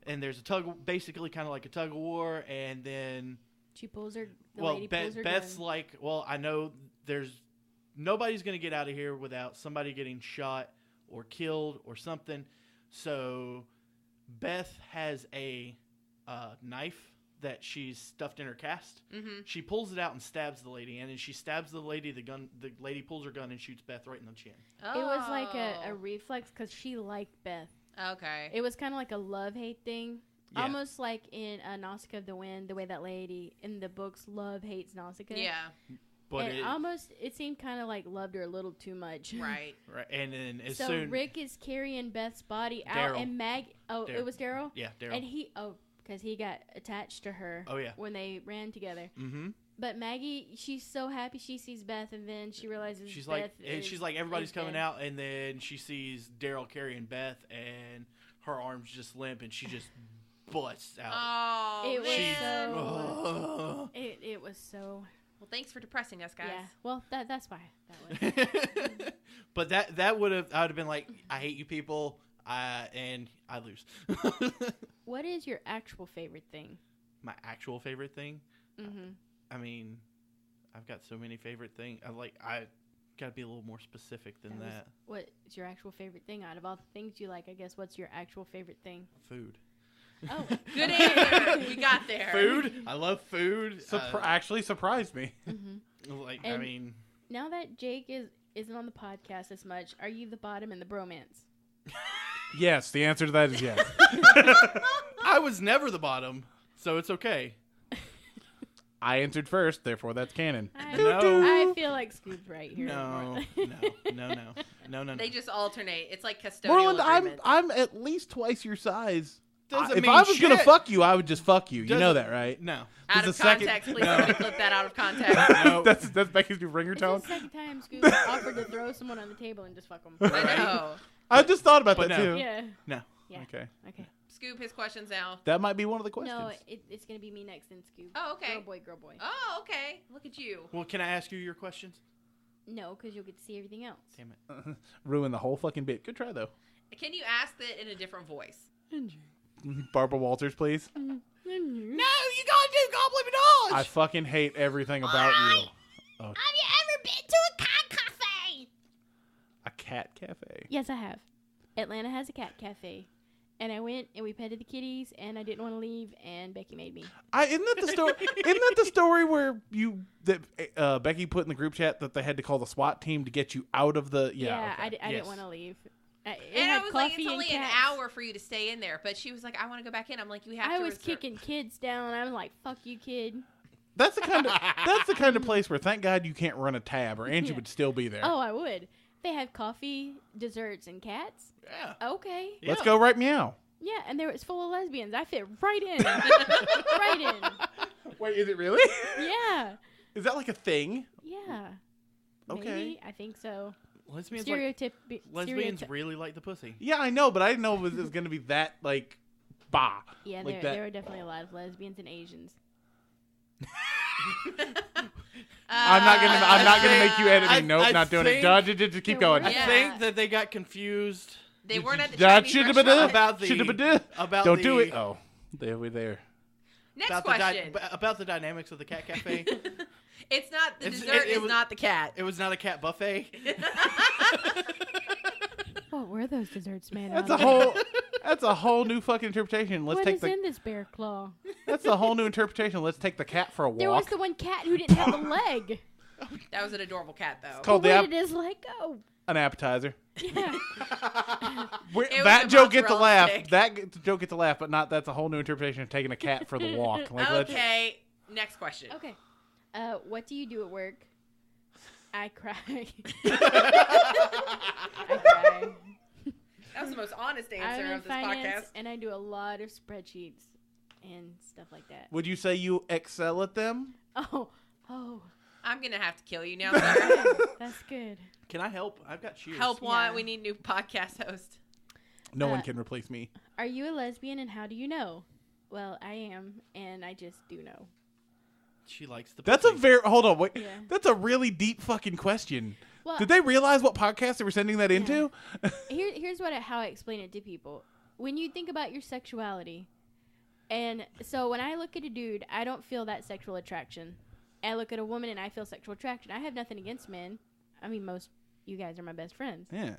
and there's basically kind of like a tug of war, and then she pulls her. Lady pulls her Beth's gun. like, well, I know nobody's gonna get out of here without somebody getting shot or killed or something. So Beth has a knife that she's stuffed in her cast. Mm-hmm. She pulls it out and stabs the lady, and then she stabs the lady. The lady pulls her gun and shoots Beth right in the chin. Oh. It was like a reflex because she liked Beth. Okay. It was kind of like a love-hate thing. Yeah. Almost like in Nausicaa of the Wind, the way that lady in the books hates Nausicaa. Yeah. But And it seemed kind of like loved her a little too much. Right. right, and then as So soon Rick is carrying Beth's body out, Daryl. and Daryl. it was Daryl? yeah, Daryl. And because he got attached to her Oh, yeah. when they ran together. Mm-hmm. But Maggie, she's so happy she sees Beth, and then she realizes She's Beth like everybody's is coming dead. out, and then she sees Daryl carrying Beth, and her arms just limp, and she just busts out. Oh, It was man. so- It was so... Well, thanks for depressing us, guys. Yeah. Well, that's why that was. But I would have been like, I hate you people, and I lose. What is your actual favorite thing? My actual favorite thing. Mm-hmm. I mean, I've got so many favorite things. I got to be a little more specific than that. What is your actual favorite thing out of all the things you like? I guess what's your actual favorite thing? Food. Oh, Good answer. We got there. Food. I love food. Actually surprised me. mm-hmm. I And- mean, Now that Jake isn't on the podcast as much, are you the bottom in the bromance? Yes, the answer to that is yes. I was never the bottom, so it's okay. I answered first, therefore that's canon. I feel like Scoop's right here. No. They just alternate. It's like custodial Moreland, agreements. I'm at least twice your size. Doesn't If mean I was gonna shit. fuck you, I would just fuck you. You know Doesn't- that, right? No. Out the of second- context. Please No. somebody clip that out of context. No. that's Becky's new ringer It's tone. the second time Scoop offered to throw someone on the table and just fuck them. I know. I just thought about But that no. too. Yeah. No. Yeah. Okay. Okay. Scoop, his questions now. That might be one of the questions. No, it's gonna be me next in Scoop. Oh, okay. Girl boy. Oh, okay. Look at you. Well, can I ask you your questions? No, because you'll get to see everything else. Damn it. Ruin the whole fucking bit. Good try, though. Can you ask that in a different voice? Barbara Walters, please. No, you gotta do Goblin Dodge! I fucking hate everything about you. Oh, Have you ever been to a cat cafe? a cat cafe. Yes, I have. Atlanta has a cat cafe. And I went and we petted the kitties and I didn't want to leave and Becky made me. Isn't that the story? Isn't that the story where Becky put in the group chat that they had to call the SWAT team to get you out of the? Yeah, okay. I Yes. didn't want to leave. And I was like, it's only an hour for you to stay in there. But she was like, I want to go back in. I'm like, you have to I was reserve. kicking kids down. I'm like, fuck you, kid. That's the kind of place where thank God you can't run a tab, or Angie would still be there. Oh, I would. They have coffee, desserts, and cats. Yeah. Okay. Let's go right meow. Yeah, and there was full of lesbians. I fit right in. Right in. Wait, is it really? Yeah. Is that like a thing? Yeah. Okay. Maybe. I think so. Lesbians really like the pussy. Yeah, I know, but I didn't know it was going to be that like, bah. Yeah, like there are definitely a lot of lesbians and Asians. I'm not gonna make you edit me. Nope, not doing it. Just keep going. I Yeah. think that they got confused They weren't at the That Chinese should have been restaurant. about Don't the, do it. Oh, they were there. Next about question. about the dynamics of the cat cafe. It's not the It's- dessert. it Is was- not the cat. It was not a cat buffet. What were those desserts made That's out a of? whole. That's a whole new fucking interpretation. Let's What take is the. in this bear claw? That's a whole new interpretation. Let's take the cat for a There was walk. the one cat who didn't have the leg. That was an adorable cat, though. called Where the did his leg go? an appetizer. Yeah. was That a joke gets a mozzarella laugh. stick. Joke gets a laugh, but not. That's a whole new interpretation of taking a cat for the walk. Like, Okay. Next question. Okay. What do you do at work? I cry. I cry. That was the most honest I'm answer in of this finance, podcast. and I do a lot of spreadsheets and stuff like that. Would you say you excel at them? Oh, I'm gonna have to kill you now, sir. that's good. Can I help? I've got shoes. Help Yeah. want. We need new podcast host. No one can replace me. Are you a lesbian, and how do you know? Well, I am, and I just do know. She likes the That's a pussy. very hold on. Wait, Yeah. that's a really deep fucking question. Well, Did they realize what podcast they were sending that into? here's how I explain it to people. When you think about your sexuality, and so when I look at a dude, I don't feel that sexual attraction. I look at a woman and I feel sexual attraction. I have nothing against men. I mean, most you guys are my best friends. Yeah.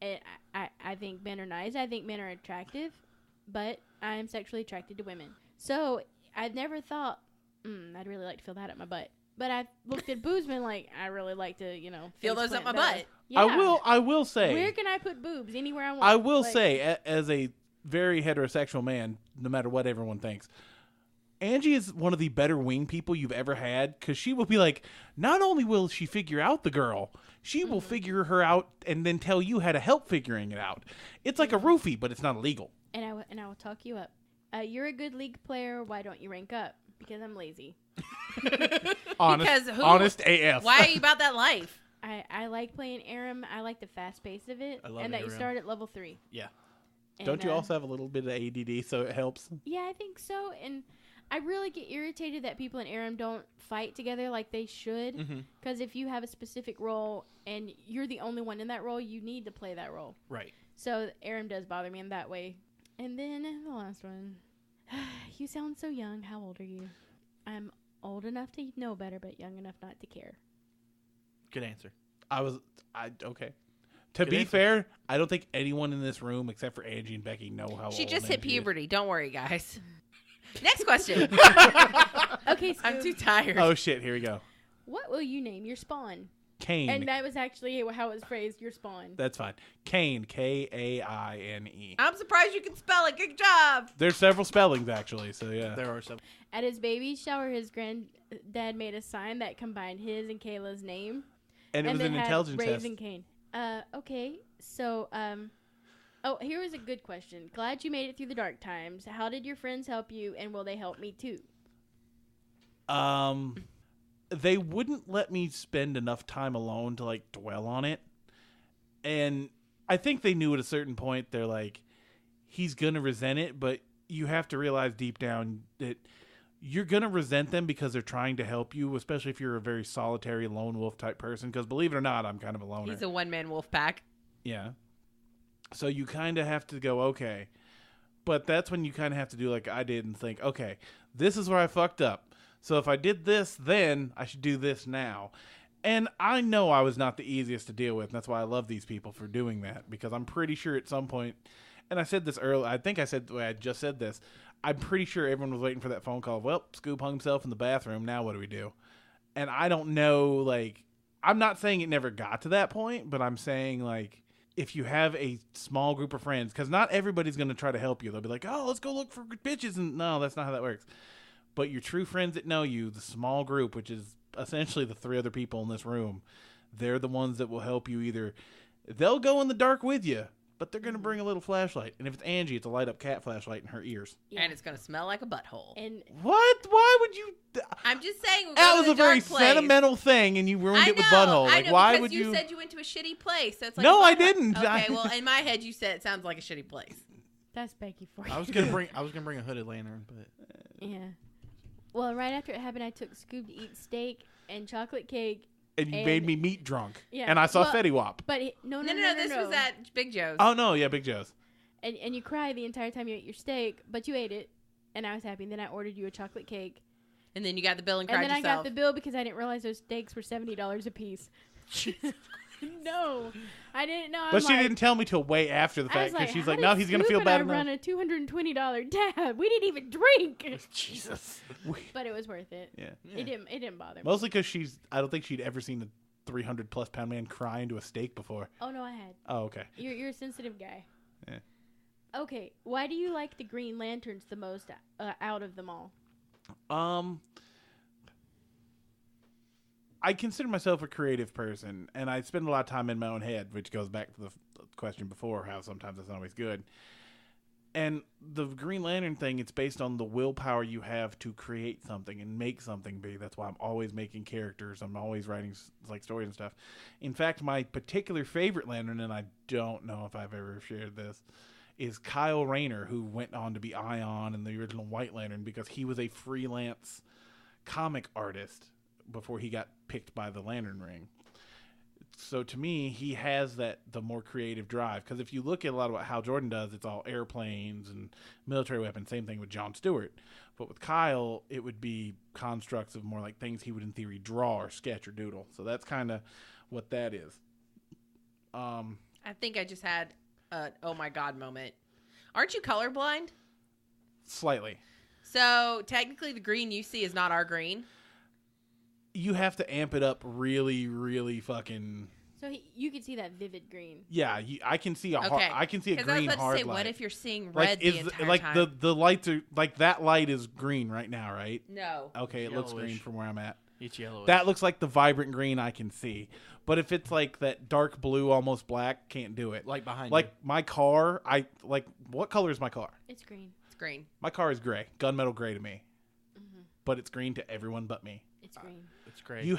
And I think men are nice. I think men are attractive, but I am sexually attracted to women. So I've never thought, I'd really like to feel that up my butt. But I've looked at boobs and like, I really like to, Feel face those up plant my those. butt. Yeah. I will say. Where can I put boobs? Anywhere I want. I will Like, say, as a very heterosexual man, no matter what everyone thinks, Angie is one of the better wing people you've ever had, because she will be like, not only will she figure out the girl, she will figure her out and then tell you how to help figuring it out. It's like a roofie, but it's not illegal. And I will talk you up. You're a good league player. Why don't you rank up? Because I'm lazy. Honest, Because who- honest AF. Why are you about that life? I like playing Aram. I like the fast pace of it. I love and that you ARAM. start at level 3. Yeah. And, Don't you also have a little bit of ADD, so it helps? Yeah, I think so. And I really get irritated that people in Aram don't fight together like they should. Mm-hmm. Because if you have a specific role and you're the only one in that role, you need to play that role. Right. So Aram does bother me in that way. And then the last one. You sound so young. How old are you? I'm old enough to know better, but young enough not to care. Good answer. Okay. To Good be answer. fair, I don't think anyone in this room except for Angie and Becky know how She old just hit Angie is. puberty. Don't worry, guys. Next question. Okay, I'm too tired. Oh shit, here we go. what will you name your spawn? Kane. And that was actually how it was phrased, your spawn. That's fine. Kane, Kaine. I'm surprised you can spell it. Good job. There's several spellings actually, so yeah. There are some. At his baby shower, his granddad made a sign that combined his and Kayla's name. And it was then an had intelligence test. Raising Cain. Okay, so, oh, here was a good question. Glad you made it through the dark times. How did your friends help you, and will they help me too? They wouldn't let me spend enough time alone to dwell on it. And I think they knew at a certain point, they're like, he's going to resent it, but you have to realize deep down that you're going to resent them because they're trying to help you, especially if you're a very solitary lone wolf type person. Because believe it or not, I'm kind of a loner. He's a one-man wolf pack. Yeah. So you kind of have to go, okay. But that's when you kind of have to do like I did and think, okay, this is where I fucked up. So if I did this then, I should do this now. And I know I was not the easiest to deal with. And that's why I love these people for doing that. Because I'm pretty sure at some point, and I said this earlier, I think I said the way I just said this, I'm pretty sure everyone was waiting for that phone call. Well, Scoob hung himself in the bathroom. Now what do we do? And I don't know, like, I'm not saying it never got to that point, but I'm saying, like, if you have a small group of friends, because not everybody's going to try to help you. They'll be like, oh, let's go look for bitches. And no, that's not how that works. But your true friends that know you, the small group, which is essentially the 3 other people in this room, they're the ones that will help you. Either they'll go in the dark with you, but they're going to bring a little flashlight. And if it's Angie, it's a light up cat flashlight in her ears. Yeah. And it's going to smell like a butthole. And What? Why would you? I'm just saying. We're That going was to a the very dark place. sentimental thing, and you ruined I it with know, butthole. I Like, know, why because would you said you went to a shitty place, so it's like No, a I butthole. didn't. Okay, well, in my head, you said it sounds like a shitty place. that's Becky for you. I was gonna bring a hooded lantern, but Yeah. Well, right after it happened, I took Scoob to eat steak and chocolate cake. And you And- made me meat drunk. Yeah. And I saw Well, Fetty Wap. But No, this was at Big Joe's. Oh, no. Yeah, Big Joe's. And you cried the entire time you ate your steak, but you ate it, and I was happy. And then I ordered you a chocolate cake, And then you got the bill and and cried then yourself. I got the bill because I didn't realize those steaks were $70 a piece. No, I didn't know. But she didn't tell me till way after the fact because she's like, no, he's going to feel bad I enough. run a $220 tab. We didn't even drink. Jesus. But it was worth it. Yeah. It didn't bother me. Mostly because I don't think she'd ever seen a 300-plus pound man cry into a steak before. Oh no, I had. Oh, okay. You're a sensitive guy. Yeah. Okay, why do you like the Green Lanterns the most out of them all? I consider myself a creative person, and I spend a lot of time in my own head, which goes back to the question before, how sometimes it's not always good. And the Green Lantern thing, it's based on the willpower you have to create something and make something be. That's why I'm always making characters. I'm always writing like stories and stuff. In fact, my particular favorite Lantern, and I don't know if I've ever shared this, is Kyle Rayner, who went on to be Ion in the original White Lantern because he was a freelance comic artist before he got picked by the Lantern Ring. So to me, he has the more creative drive. Because if you look at a lot of what Hal Jordan does, it's all airplanes and military weapons. Same thing with John Stewart. But with Kyle, it would be constructs of more like things he would in theory draw or sketch or doodle. So that's kind of what that is. I think I just had a oh my god moment. Aren't you colorblind? Slightly. So technically the green you see is not our green. You have to amp it up really, really fucking. So you can see that vivid green. Yeah, I can see Okay. I can see a Because I was green about to hard say, light. what if you're seeing like red is the entire like time? the lights are like that light is green right now, right? No. Okay, it looks green Yellowish. from where I'm at. it's yellowish. That looks like the vibrant green I can see. But if it's like that dark blue, almost black, can't do it. like behind Like my car, what color is my car? It's green. It's green. My car is gray, gunmetal gray to me. Mm-hmm. But it's green to everyone but me. It's green. you. It's gray. You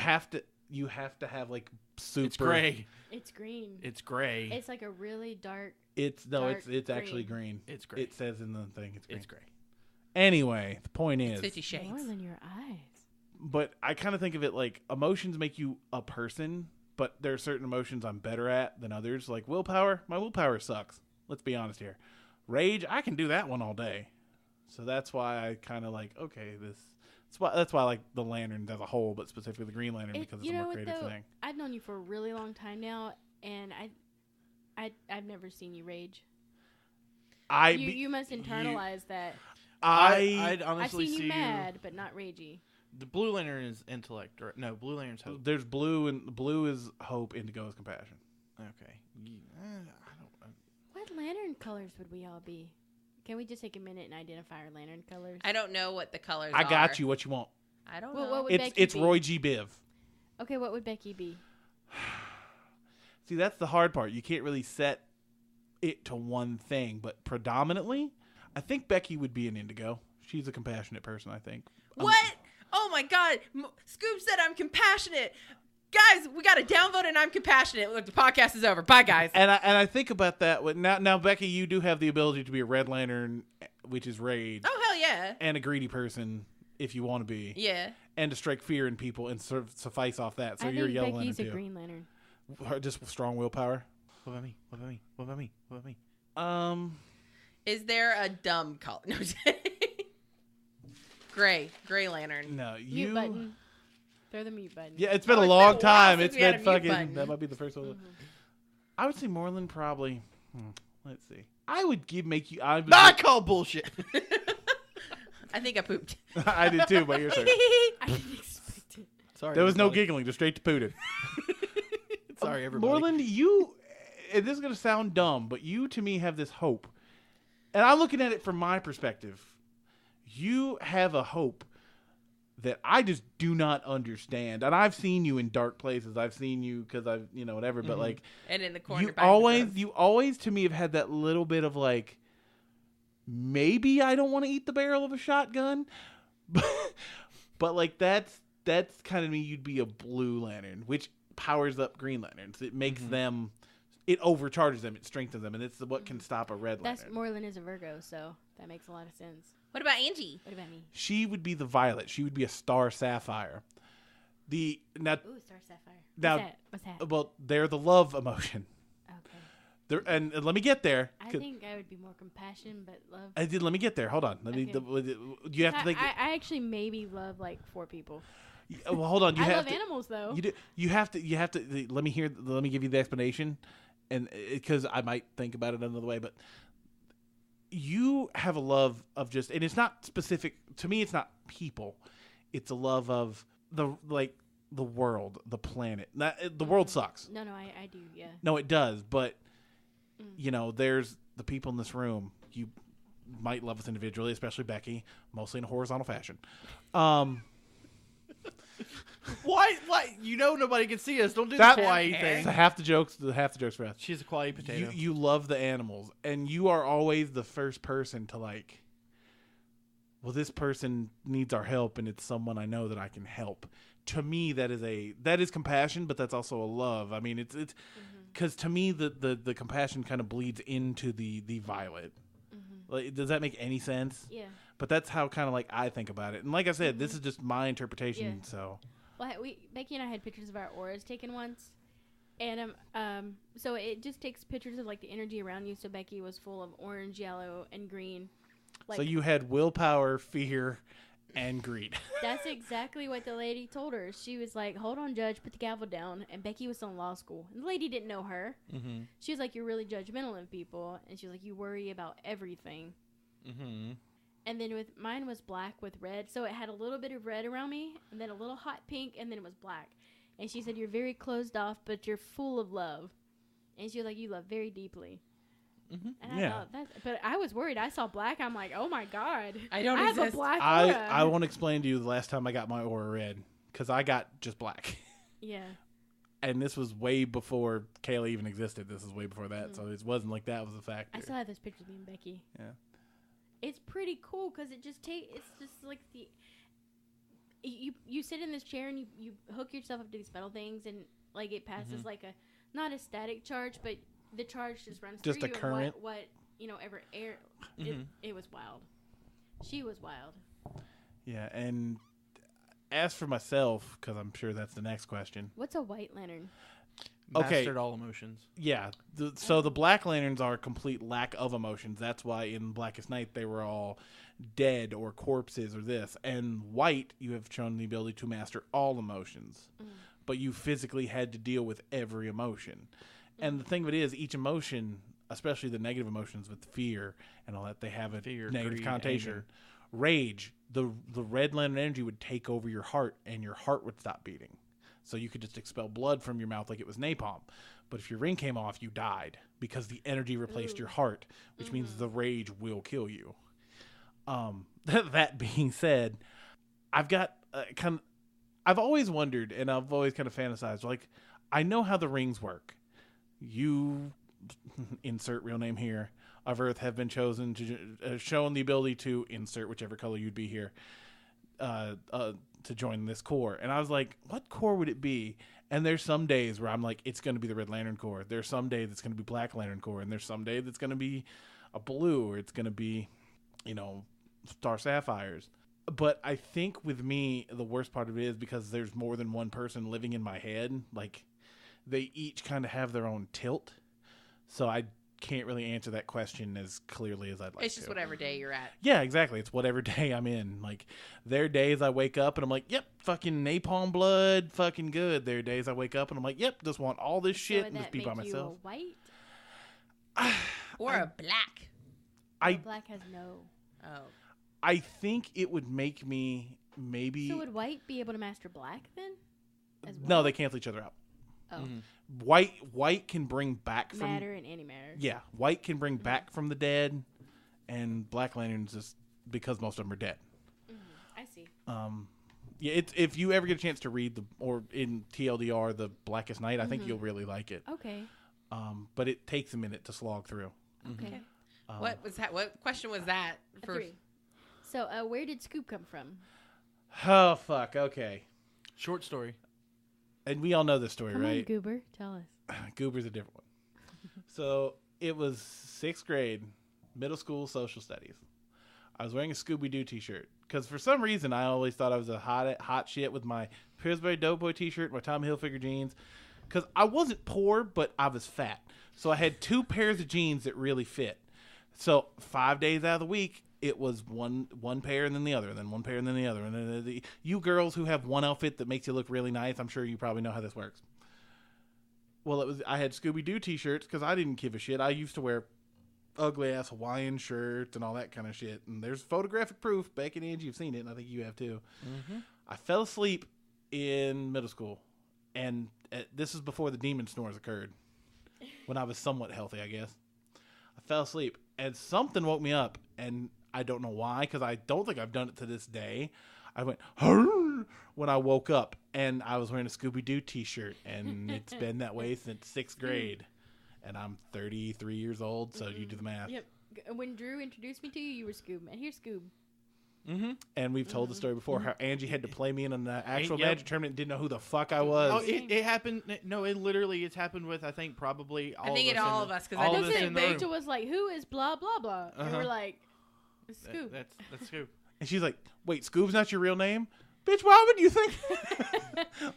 have to have like super. It's gray. It's green. It's gray. It's like a really dark. It's Dark actually green. It's gray. It says in the thing it's green. It's gray. Anyway, the point is, 50 Shades. More than your eyes. but I kind of think of it like emotions make you a person, but there are certain emotions I'm better at than others. Like willpower, my willpower sucks. Let's be honest here. Rage, I can do that one all day. So that's why I kind of like, okay, that's why I like the Lantern as a whole, but specifically the Green Lantern because it's a more creative thing. I've known you for a really long time now, and I've never seen you rage. You must internalize that. I'd I've honestly seen see you mad, but not ragey. The Blue Lantern is intellect. Right? No, Blue Lantern's hope. There's blue, and blue is hope, indigo is compassion. Okay. I don't. What lantern colors would we all be? Can we just take a minute and identify our lantern colors? I don't know what the colors I are. got you. What you want? I don't Well, know. what would It's Becky it's be? Roy G. Biv. Okay, what would Becky be? See, that's the hard part. You can't really set it to one thing, but predominantly, I think Becky would be an indigo. She's a compassionate person, I think. What? Oh my god. Scoob said I'm compassionate. Guys, we got a downvote and I'm compassionate. Look, the podcast is over. Bye, guys. And I think about that. Now, Becky, you do have the ability to be a Red Lantern, which is rage, Oh, hell yeah. and a greedy person if you want to be. Yeah. And to strike fear in people and suffice off that. So I you're a think Yellow Becky's Lantern a too. Green Lantern. Just strong willpower. What about me? What about me? What about me? What about me? Is there a dumb color? No. Gray Lantern. No, Mute you. button. Throw the mute button. Yeah, it's been Oh, a it's long been a while time. since It's we had been a mute fucking. button. That might be the first one. Mhm. I would say Moreland probably. Let's see. I would make you. I call bullshit. I think I pooped. I did too, but you're sorry. I didn't expect it. Sorry. There was no everybody. giggling, just straight to pooted. Sorry, everybody. Moreland, you. And this is gonna sound dumb, but you to me have this hope, and I'm looking at it from my perspective. You have a hope that I just do not understand, and I've seen you in dark places. I've seen you because I've whatever, but like And in the corner. you by the always to me have had that little bit of like, maybe I don't want to eat the barrel of a shotgun, but like that's kind of me. You'd be a Blue Lantern, which powers up Green Lanterns. It makes them, it overcharges them, it strengthens them, and it's what can stop a Red That's Lantern. Moreland is a Virgo, so that makes a lot of sense. What about Angie? What about me? She would be the Violet. She would be a Star Sapphire. Ooh, Star Sapphire. Now- What's that? well, they're the love emotion. Okay. And let me get there. I think I would be more compassion, but love. Let me get there. Hold on. Okay. You have to think. I actually maybe love like 4 people. Well, hold on. You I have love to. animals though. You do. You have to. Let me give you the explanation, and because I might think about it another way, but you have a love of just, and it's not specific to me. It's not people. It's a love of the world, the planet. The world sucks. No, I do. Yeah. No, it does. But there's the people in this room. You might love us individually, especially Becky, mostly in a horizontal fashion. Why? Nobody can see us. Don't do That- the kawaii Okay. thing. So half the jokes for us. She's a kawaii potato. You love the animals, and you are always the first person to like, well, this person needs our help, and it's someone I know that I can help. To me, that is compassion, but that's also a love. I mean, it's because to me the compassion kind of bleeds into the violet. Like, does that make any sense? Yeah. But that's how kind of like I think about it. And like I said, this is just my interpretation. Yeah. So Well, Becky and I had pictures of our auras taken once, and so it just takes pictures of like the energy around you. So Becky was full of orange, yellow, and green. Like, so you had willpower, fear, and greed. that's exactly what the lady told her. She was like, "Hold on, Judge, put the gavel down." And Becky was still in law school, and the lady didn't know her. Mm-hmm. She was like, "You're really judgmental of people," and she was like, "You worry about everything." Mm-hmm. And then with mine was black with red, so it had a little bit of red around me, and then a little hot pink, and then it was black. And she said, "You're very closed off, but you're full of love." And she was like, "You love very deeply." Mm-hmm. And Yeah. I thought that, but I was worried. I saw black. I'm like, "Oh my god, I don't have a exist. black aura." I won't explain to you the last time I got my aura red because I got just black. Yeah. And this was way before Kayla even existed. This is way before that. So it wasn't like that was a factor. I still have those pictures of me and Becky. Yeah. It's pretty cool because it's just like the you sit in this chair and you hook yourself up to these metal things and like it passes like a not a static charge, but the charge just runs Just through a you. current? And what ever air. It was wild. She was wild. Yeah. And as for myself, because I'm sure that's the next question. What's a white lantern? Okay. Mastered all emotions. Yeah. So the Black Lanterns are a complete lack of emotions. That's why in Blackest Night they were all dead or corpses or this. And White, you have shown the ability to master all emotions. But you physically had to deal with every emotion. And the thing of it is, each emotion, especially the negative emotions with fear and all that, they have a Fear, negative greed, connotation. anger. Rage, the Red Lantern energy would take over your heart and your heart would stop beating. So you could just expel blood from your mouth like it was napalm. But if your ring came off, you died because the energy replaced your heart, which means the rage will kill you. That being said, I've got I've always wondered and I've always kind of fantasized, like, I know how the rings work. You insert real name here of Earth have been chosen to shown the ability to insert whichever color you'd be here to join this core. And I was like, what core would it be? And there's some days where I'm like, it's going to be the Red Lantern Corps. There's some day that's going to be Black Lantern Corps. And there's some day that's going to be a blue, or it's going to be, Star Sapphires. But I think with me, the worst part of it is because there's more than one person living in my head. Like, they each kind of have their own tilt. So I can't really answer that question as clearly as I'd like to. It's just whatever day you're at. Yeah, exactly. It's whatever day I'm in. Like, there are days I wake up and I'm like, yep, fucking napalm blood, fucking good. There are days I wake up and I'm like, yep, just want all this shit So and would just that be by make myself. you a white? Or a black. Black has no. Oh. I think it would make me maybe. So would white be able to master black then? As well? No, they cancel each other out. Oh. White can bring back from Matter and antimatter. Yeah, white can bring back from the dead, and Black Lantern's just because most of them are dead. I see. Yeah, it's if you ever get a chance to read or in TLDR the Blackest Night, I think you'll really like it. Okay. But it takes a minute to slog through. Okay. What was that? What question was that? A 3. So where did Scoop come from? Oh fuck. Okay, Short story. and we all know this story, Come on, right? Goober. Tell us. Goober's a different one. So it was 6th grade, middle school social studies. I was wearing a Scooby-Doo t-shirt because for some reason I always thought I was a hot shit with my Pillsbury Doughboy t-shirt, my Tommy Hilfiger jeans, because I wasn't poor, but I was fat. So I had 2 pairs of jeans that really fit. So 5 days out of the week, it was one pair and then the other, and then one pair and then the other. And then you girls who have one outfit that makes you look really nice, I'm sure you probably know how this works. Well, I had Scooby-Doo t-shirts because I didn't give a shit. I used to wear ugly-ass Hawaiian shirts and all that kind of shit. And there's photographic proof. Becky and Angie have seen it, and I think you have too. Mm-hmm. I fell asleep in middle school. And this is before the demon snores occurred. When I was somewhat healthy, I guess. I fell asleep. And something woke me up. And I don't know why, because I don't think I've done it to this day. I went, "Hurr!" when I woke up, and I was wearing a Scooby-Doo t-shirt, and it's been that way since 6th grade, and I'm 33 years old, so you do the math. Yep. When Drew introduced me to you, you were Scoob. And here's Scoob. Mm-hmm. And we've told the story before, how Angie had to play me in an actual Yep. Magic tournament and didn't know who the fuck I was. Oh, it happened. No, it's happened with, I think, probably all of us. I think it all of us, because all I of know us that in the room. Rachel was like, who is blah, blah, blah? And Uh-huh. we're like, it's Scoob. That's Scoop. And she's like, wait, Scoob's not your real name? Bitch, why would you think?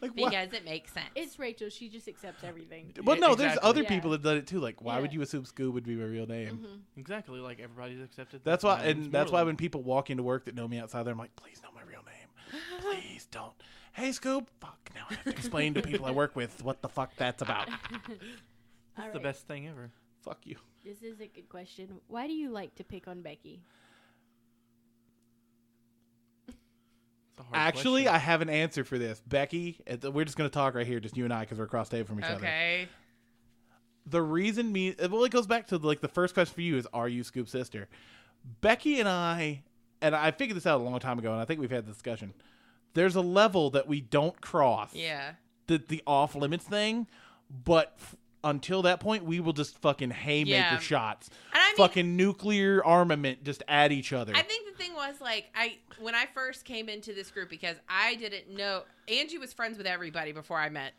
Like, what? because it makes sense. It's Rachel. She just accepts everything. But no, there's Exactly. other Yeah. people that done it too. Like, why Yeah. would you assume Scoob would be my real name? Mm-hmm. Exactly, like everybody's accepted. That's why, my name's and that's why Merlin. when people walk into work that know me outside there, I'm like, please know my real name. Please don't. Hey, Scoob. Fuck, now I have to explain to people I work with what the fuck that's about. That's All the right. best thing ever. Fuck you. This is a good question. Why do you like to pick on Becky? It's a hard Actually, question. I have an answer for this. Becky, we're just going to talk right here, just you and I, because we're across table from each other. Okay. The reason it goes back to like the first question for you is, are you Scoop's sister? Becky and I figured this out a long time ago, and I think we've had this discussion. There's a level that we don't cross. Yeah. The off limits thing, but until that point, we will just fucking haymaker Yeah. shots, And I mean, fucking nuclear armament just at each other. I think the thing was, like, when I first came into this group, because I didn't know, Angie was friends with everybody before I met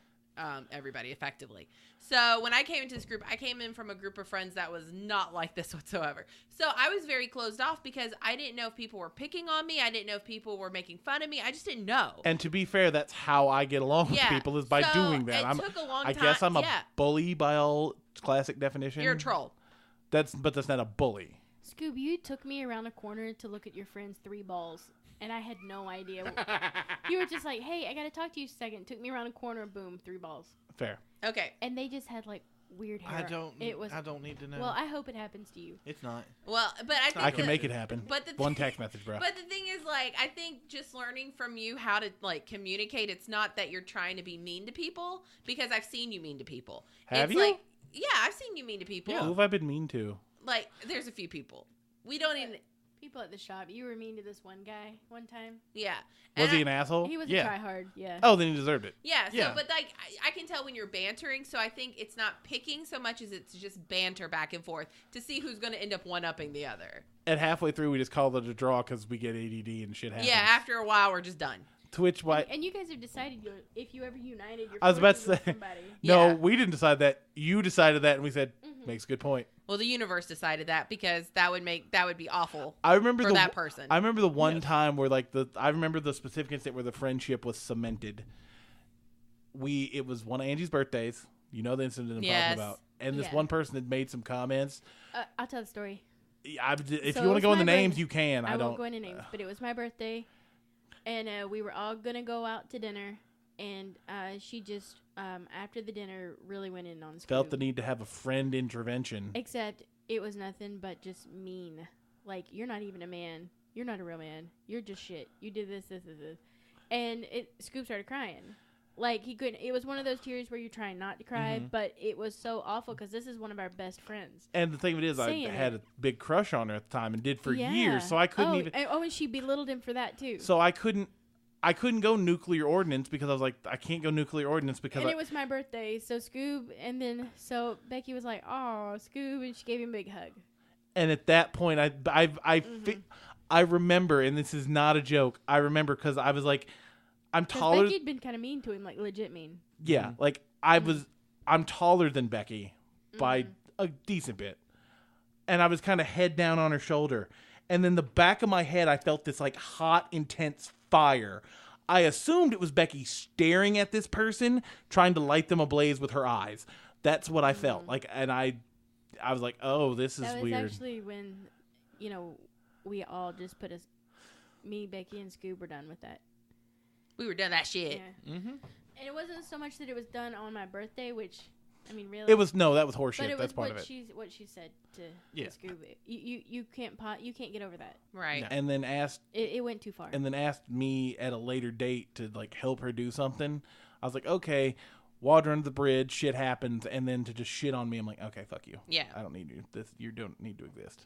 everybody effectively. So when I came into this group, I came in from a group of friends that was not like this whatsoever. So I was very closed off because I didn't know if people were picking on me. I didn't know if people were making fun of me. I just didn't know. And to be fair, that's how I get along with Yeah. people is by So doing that. it took a long I time. guess I'm a Yeah. bully by all classic definition. You're a troll. But that's not a bully. Scoob, you took me around a corner to look at your friend's 3 balls, and I had no idea. You were just like, hey, I got to talk to you a second. Took me around a corner, boom, 3 balls. Fair. Okay. And they just had, like, weird hair. I don't need to know. Well, I hope it happens to you. It's not. Well, but I think I can the- make it happen. But the One text message, bro. But the thing is, like, I think just learning from you how to, like, communicate, it's not that you're trying to be mean to people, because I've seen you mean to people. Have it's you? Like, yeah, I've seen you mean to people. Who have I been mean to? Like, there's a few people. We don't even, People at the shop, you were mean to this one guy one time. yeah. Was And he an asshole? He was Yeah. a tryhard, yeah. Oh, then he deserved it. Yeah, so, Yeah. but, like, I can tell when you're bantering, so I think it's not picking so much as it's just banter back and forth to see who's going to end up one-upping the other. And halfway through, we just called it a draw because we get ADD and shit happens. Yeah, after a while, we're just done. Twitch white. And you guys have decided if you ever united your I was about to forces with say, somebody. no, Yeah. we didn't decide that. You decided that, and we said, makes a good point. Well, the universe decided that because that would be awful I remember for that person. I remember the one time where I remember the specific incident where the friendship was cemented. It was one of Angie's birthdays. You know the incident I'm Yes. talking about. And this Yeah. one person had made some comments. I'll tell the story. If So you want it to was go into my names, birth- you can. I I don't. won't go into names, but it was my birthday, and we were all gonna go out to dinner, and she just after the dinner really went in on Scoob. Felt the need to have a friend intervention. Except it was nothing but just mean. Like, you're not even a man. You're not a real man. You're just shit. You did this. And Scoob started crying. Like, he couldn't. It was one of those tears where you're trying not to cry, but it was so awful because this is one of our best friends. And the thing of it is, I Saying had it. a big crush on her at the time and did for Yeah. years. So I couldn't even. And she belittled him for that, too. So I couldn't go nuclear ordinance because I was like, I can't go nuclear ordinance because And it was my birthday, so so Becky was like, "Oh, Scoob," and she gave him a big hug. and at that point I remember, and this is not a joke. I remember because I was like, I'm Because taller. Becky'd been kind of mean to him, like legit mean. Yeah, like I'm taller than Becky by a decent bit, and I was kind of head down on her shoulder, and then the back of my head I felt this like hot, intense fire. I assumed it was Becky staring at this person, trying to light them ablaze with her eyes. That's what I felt like, and I was like, oh, this is That was weird. actually when, we all just me, Becky, and Scoob were done with that. We were done that shit. Yeah. Mm-hmm. And it wasn't so much that it was done on my birthday, which, I mean, really. That was But horseshit. it was That's part what of it. what she said to Yeah. Scoob. You can't get over that. Right. No. And then asked It went too far. me at a later date to like help her do something. I was like, okay, water under the bridge, shit happens, and then to just shit on me, I'm like, okay, fuck you. Yeah. I don't need you. You don't need to exist.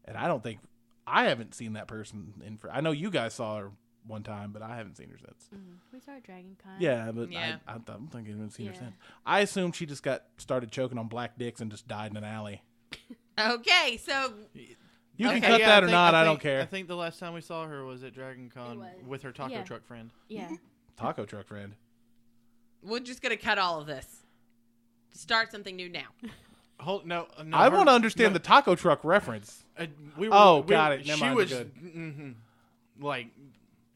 And I haven't seen that person I know you guys saw her one time, but I haven't seen her since. We saw Dragon Con. Yeah, but Yeah. I don't think I've seen her Yeah. since. I assumed she just started choking on black dicks and just died in an alley. Okay, so You Okay. can cut that or not. I don't I care. think the last time we saw her was at Dragon Con was. with her taco Yeah. truck friend. Yeah. Taco truck friend. we're just gonna cut all of this. Start something new now. No, I want to understand the taco truck reference. Got it. Never She mind, was we're good. like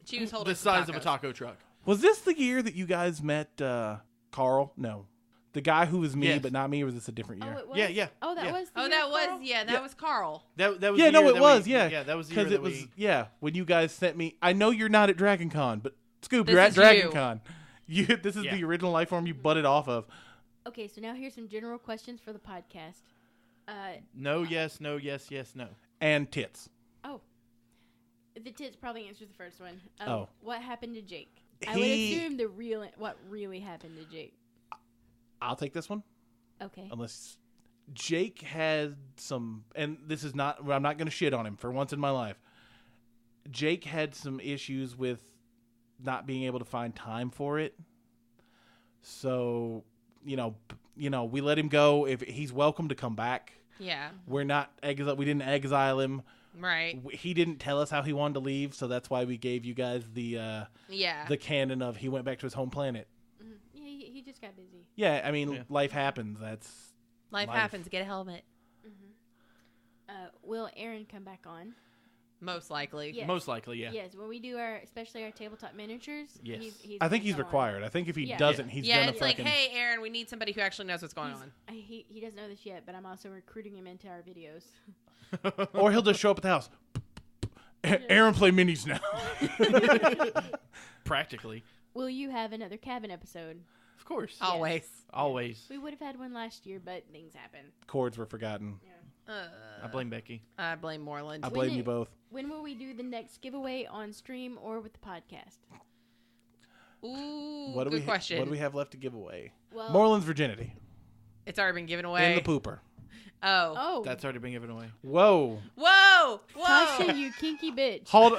She was holding the size some of a tacos. taco truck. Was this the year that you guys met Carl? No. The guy who was me, Yes. but not me, or was this a different year? Oh, it was? Yeah. Oh, that Yeah. was the Oh, year that of was Carl? that was Carl. That was Yeah, the no, year it that was, we, yeah. yeah, that was the year Because that it was, when you guys sent me. I know you're not at Dragon Con, but Scoop, This you're at is Dragon you. Con. This is Yeah. the original life form you butted off of. Okay, so now here's some general questions for the podcast. no, yes, no, yes, yes, no. And tits. The tits probably answers the first one. Oh. What happened to Jake? I would assume what really happened to Jake. I'll take this one. Okay. Unless Jake had some, and this is not, I'm not going to shit on him for once in my life. Jake had some issues with not being able to find time for it. So, we let him go. If he's welcome to come back. Yeah. We didn't exile him. Right. He didn't tell us how he wanted to leave, so that's why we gave you guys the Yeah. canon of he went back to his home planet. Yeah, he just got busy. Yeah, I mean, Yeah. life happens. That's Life happens. Get a helmet. Will Aaron come back on? Most likely. Yes. Most likely, yeah. Yes, when we do especially our tabletop miniatures. Yes. He's I think gonna he's come on. required. I think if he Yeah. doesn't, he's Yeah, gonna it's like, freaking. hey, Aaron, we need somebody who actually knows what's going on. He doesn't know this yet, but I'm also recruiting him into our videos. Or he'll just show up at the house. Aaron play minis now. Practically. Will you have another cabin episode? Of course. Always. Always. We would have had one last year, but things happen. Chords were forgotten. I blame Becky. I blame Moreland. I blame you both. When will we do the next giveaway on stream or with the podcast? Ooh, What do good we? question. What do we have left to give away? Well, Moreland's virginity It's already been given away. in the pooper. Oh. Oh, That's already been given away. Whoa! Whoa! Whoa! Tasha, you kinky bitch. Hold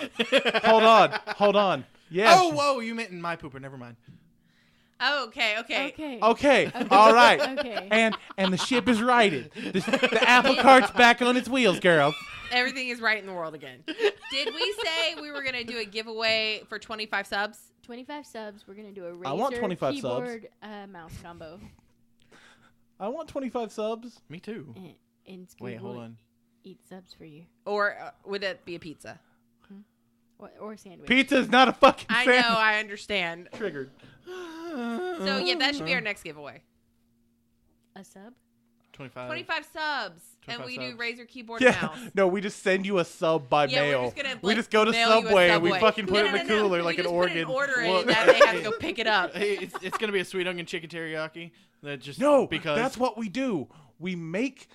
on! Yes. Oh, whoa! You meant in my pooper. Never mind. Oh, okay. Okay. All right. Okay. And the ship is righted. The apple cart's back on its wheels, girls. Everything is right in the world again. Did we say we were going to do a giveaway for 25 subs? 25 subs. We're gonna do a Razer I want 25 keyboard mouse combo. I want 25 subs. Me too. And Scoob Wait, hold will on. eat subs for you. Or would it be a pizza? Or a sandwich. Pizza's not a fucking I sandwich. know, I understand. Triggered. So, yeah, that should be our next giveaway. A sub? 25. 25 subs. And 25 we do subs. Razer keyboard and Yeah. mouse. No, we just send you a sub by Yeah, mail. we're just gonna, we like, just go to mail you a Subway and we Subway. fucking put it in the cooler We like an just organ. Put an order in Well, and now they have to go pick it up. Hey, it's going to be a sweet onion chicken teriyaki. That just No, because that's what we do. We make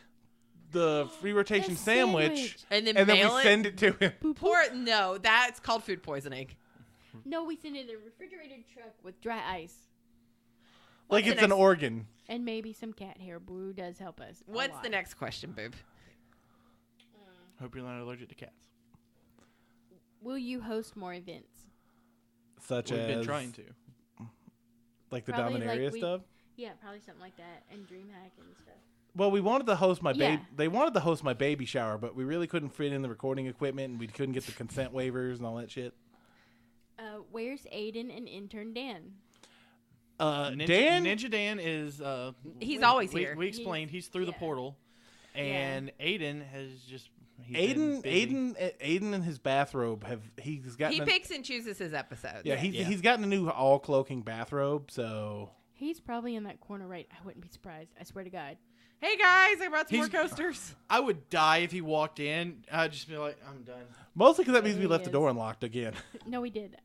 the free rotation sandwich, And then and then mail we it. send it to him. No, that's called food poisoning. No, we send it in a refrigerated truck with dry ice. Like the it's an next- organ. And maybe some cat hair. Brew does help us. a What's lot. the next question, Boob? Hope you're not allergic to cats. Will you host more events? Such We've as been trying to. like the Probably like Dominaria we- stuff. Yeah, probably something like that. And DreamHack and stuff. Well, we wanted to host my baby. Yeah. They wanted to host my baby shower, but we really couldn't fit in the recording equipment, and we couldn't get the consent waivers and all that shit. Where's Aiden and intern Dan? Dan, Ninja Dan is. He's always we, here. We explained he's through the portal, and Aiden has just. he's been busy. Aiden and his bathrobe he's gotten. He picks and chooses his episodes. Yeah, he's gotten a new all cloaking bathrobe, so. He's probably in that corner right. I wouldn't be surprised. I swear to God. Hey, guys, I brought some more He's- coasters. I would die if he walked in. I'd just be like, I'm done. Mostly because that means we There he left the is. door unlocked again. No, we did.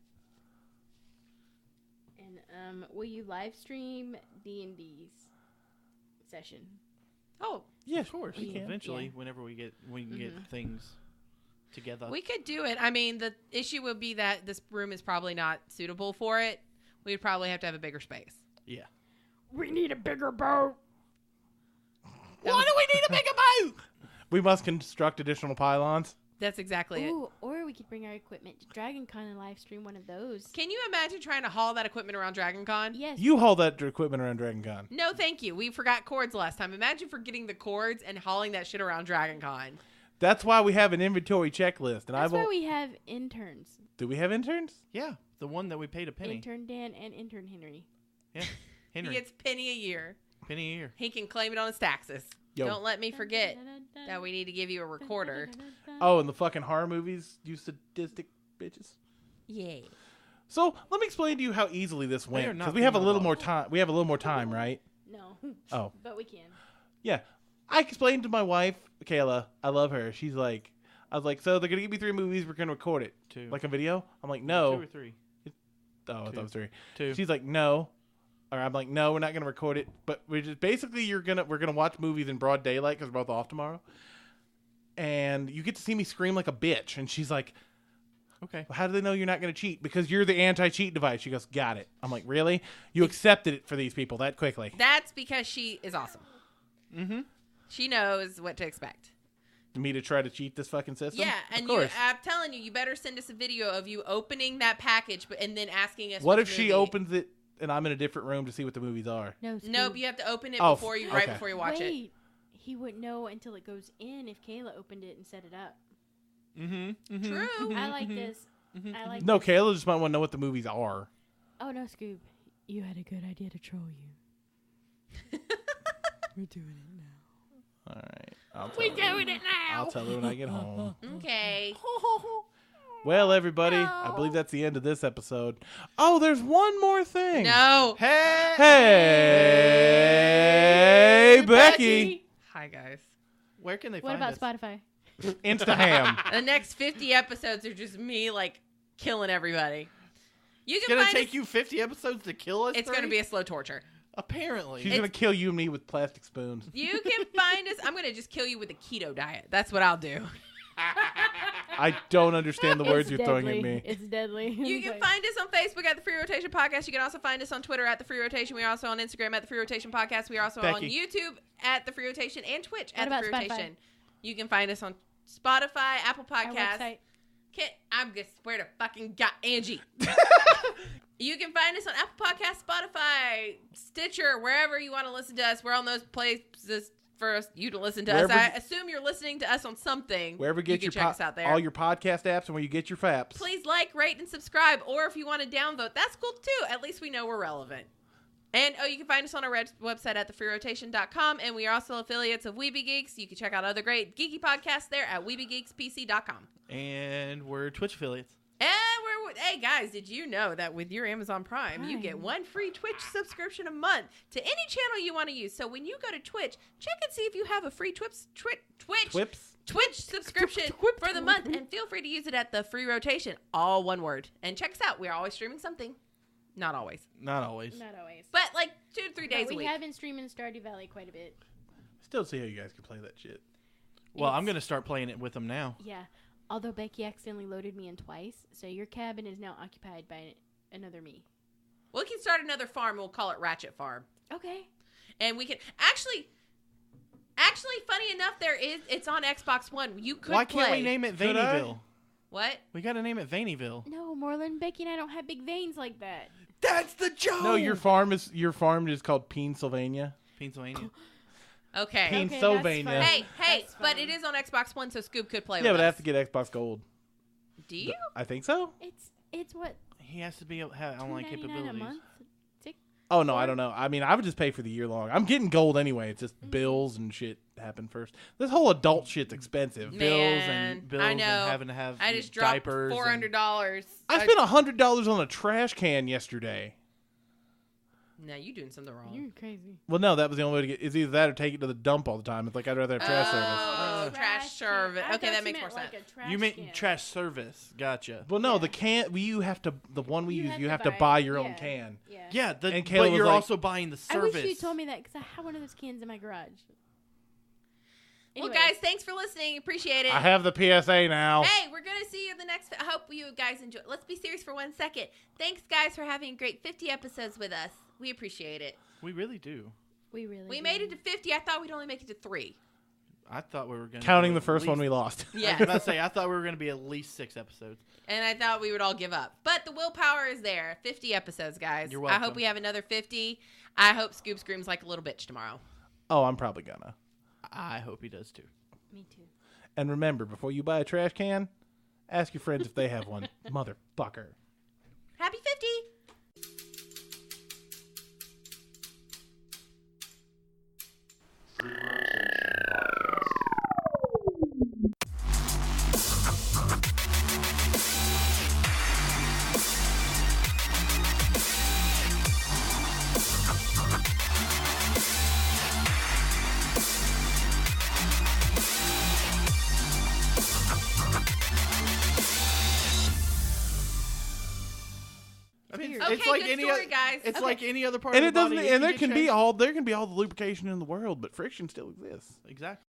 And will you live stream D&D's session? Oh, Yeah, Of course. Yeah. Eventually, Yeah. whenever we can get things together. we could do it. I mean, the issue would be that this room is probably not suitable for it. We'd probably have to have a bigger space. Yeah. We need a bigger boat. Why do we need a bigger boat? We must construct additional pylons. That's exactly it. Ooh, or we could bring our equipment to Dragon Con and live stream one of those. Can you imagine trying to haul that equipment around Dragon Con? Yes. You haul that equipment around Dragon Con. No, thank you. We forgot cords last time. Imagine forgetting the cords and hauling that shit around Dragon Con. That's why we have an inventory checklist. And That's why we have interns. Do we have interns? Yeah. The one that we paid a penny. Intern Dan and intern Henry. Yeah. Henry. He gets penny a year. penny a year. He can claim it on his taxes. Yo. Don't let me forget that we need to give you a recorder. Oh, and the fucking horror movies, you sadistic bitches. Yay. So let me explain to you how easily this are went, not because we have a being little more involved. time. We have a little more time, right? No. Oh, But we can. yeah. I explained to my wife, Kayla. I love her. She's like, I was like, so they're gonna give me 3 movies. We're gonna record it, 2. like a video. I'm like, 2 no. or 3. Oh, I thought it was 3. 2. She's like, no. Or I'm like, no, we're not gonna record it. But we're just basically we're gonna watch movies in broad daylight because we're both off tomorrow. And you get to see me scream like a bitch. And she's like, Okay. well, how do they know you're not gonna cheat? Because you're the anti-cheat device. She goes, got it. I'm like, really? You accepted it for these people that quickly? That's because she is awesome. Mm-hmm. She knows what to expect. Me to try to cheat this fucking system? Yeah, of and course. I'm telling you, you better send us a video of you opening that package, and then asking us. What which if she movie. opens it and I'm in a different room to see what the movies are? No. Nope, Scoob. you have to open it Oh, before you okay. before you watch it. Wait. He wouldn't know until it goes in if Kayla opened it and set it up. Mm-hmm. True. I like this. I like No, this. Kayla just might want to know what the movies are. Oh, no, Scoob. You had a good idea to troll you. We're doing it now. All right. I'll tell her when I get home. Okay. Well, everybody, I believe that's the end of this episode. Oh, there's one more thing. No. Hey. Hey, Becky. Hi guys. Where can they What find about us? Spotify? Instaham. The next 50 episodes are just me like killing everybody. You It's can gonna find take us, you 50 episodes to kill us. It's 3? going to be a slow torture. Apparently. She's going to kill you and me with plastic spoons. You can find us. I'm going to just kill you with a keto diet. That's what I'll do. I don't understand the words It's you're throwing at deadly. me. It's deadly. You can find us on Facebook at The Free Rotation Podcast. You can also find us on Twitter at The Free Rotation. We are also on Instagram at The Free Rotation Podcast. We are also on Becky. YouTube at The Free Rotation and Twitch What at The about Free Spotify? Rotation. You can find us on Spotify, Apple Our Podcasts. website. I'm just swear to fucking God, Angie. You can find us on Apple Podcasts, Spotify, Stitcher, wherever you want to listen to us. We're on those places for you to listen to Wherever- us. I assume you're listening to us on something. Wherever you get can your check us out there. all your podcast apps and where you get your faps. Please like, rate, and subscribe. Or if you want to downvote, that's cool too. At least we know we're relevant. And you can find us on our website at TheFreeRotation.com. And we are also affiliates of Weeby Geeks. You can check out other great geeky podcasts there at WeebyGeeksPC.com. And we're Twitch affiliates. And hey guys, did you know that with your Amazon Prime, you get one free Twitch subscription a month to any channel you want to use? So when you go to Twitch, check and see if you have a free Twitch subscription for the month, and feel free to use it at the Free Rotation, all one word. And check us out. We're always streaming something. Not always, Not always. but like 2 to 3 days a we week. have been streaming Stardew Valley quite a bit. Still see how you guys can play that shit. Well, I'm going to start playing it with them now. Yeah. Although Becky accidentally loaded me in twice, so your cabin is now occupied by another me. We can start another farm. We'll call it Ratchet Farm, Okay. and we can actually. Funny enough, it's on Xbox One. You could Why play. can't we name it Could I? Vaneyville? What? We got to name it Vaneyville. No, Moreland, Becky and I don't have big veins like that. That's the joke. No, your farm is called Pennsylvania. Pennsylvania. Okay. Pennsylvania. Hey, That's but fine. it is on Xbox One, so Scoob could play Yeah, with but I us. have to get Xbox Gold. Do you? I think so. It's what, He has to be able to have online $2.99 capabilities. a month? Oh no, I don't know. I mean, I would just pay for the year long. I'm getting gold anyway. It's just bills and shit happen first. This whole adult shit's expensive. Man, Bills I and know. having to have I just dropped diapers. $400. I spent $100 on a trash can yesterday. No, you doing something wrong. You're crazy. Well, no, that was the only way to get. It's either that or take it to the dump all the time. It's like I'd rather have trash service. Oh, trash service. I Okay, thought that you makes meant more sense. like a trash You meant can. trash service. Gotcha. Well, no, Yeah. the can you have to the one we You use. have You to have to buy buy it. your own Yeah. can. Yeah. Yeah, And but Kayla was you're like- also buying the I service. wish you told me that because I have one of those cans in my garage. Well, Anyways, guys, thanks for listening. Appreciate it. I have the PSA now. Hey, we're going to see you in the next. I hope you guys enjoy. Let's be serious for 1 second. Thanks, guys, for having a great 50 episodes with us. We appreciate it. We really do. we really We do. made it to 50. I thought we'd only make it to 3. I thought we were going to Counting the first one we lost. I was Yeah. about to say, I thought we were going to be at least 6 episodes. And I thought we would all give up. But the willpower is there. 50 episodes, guys. You're I welcome. hope we have another 50. I hope Scoob screams like a little bitch tomorrow. Oh, I'm probably gonna. I hope he does too. Me too. And remember, before you buy a trash can, ask your friends if they have one. Motherfucker. Happy 50. I mean, Okay, it's like good any story, other, guys. It's Okay. like any other part And of it the doesn't. body. And there get can be changed. all the lubrication in the world, but friction still exists. Exactly.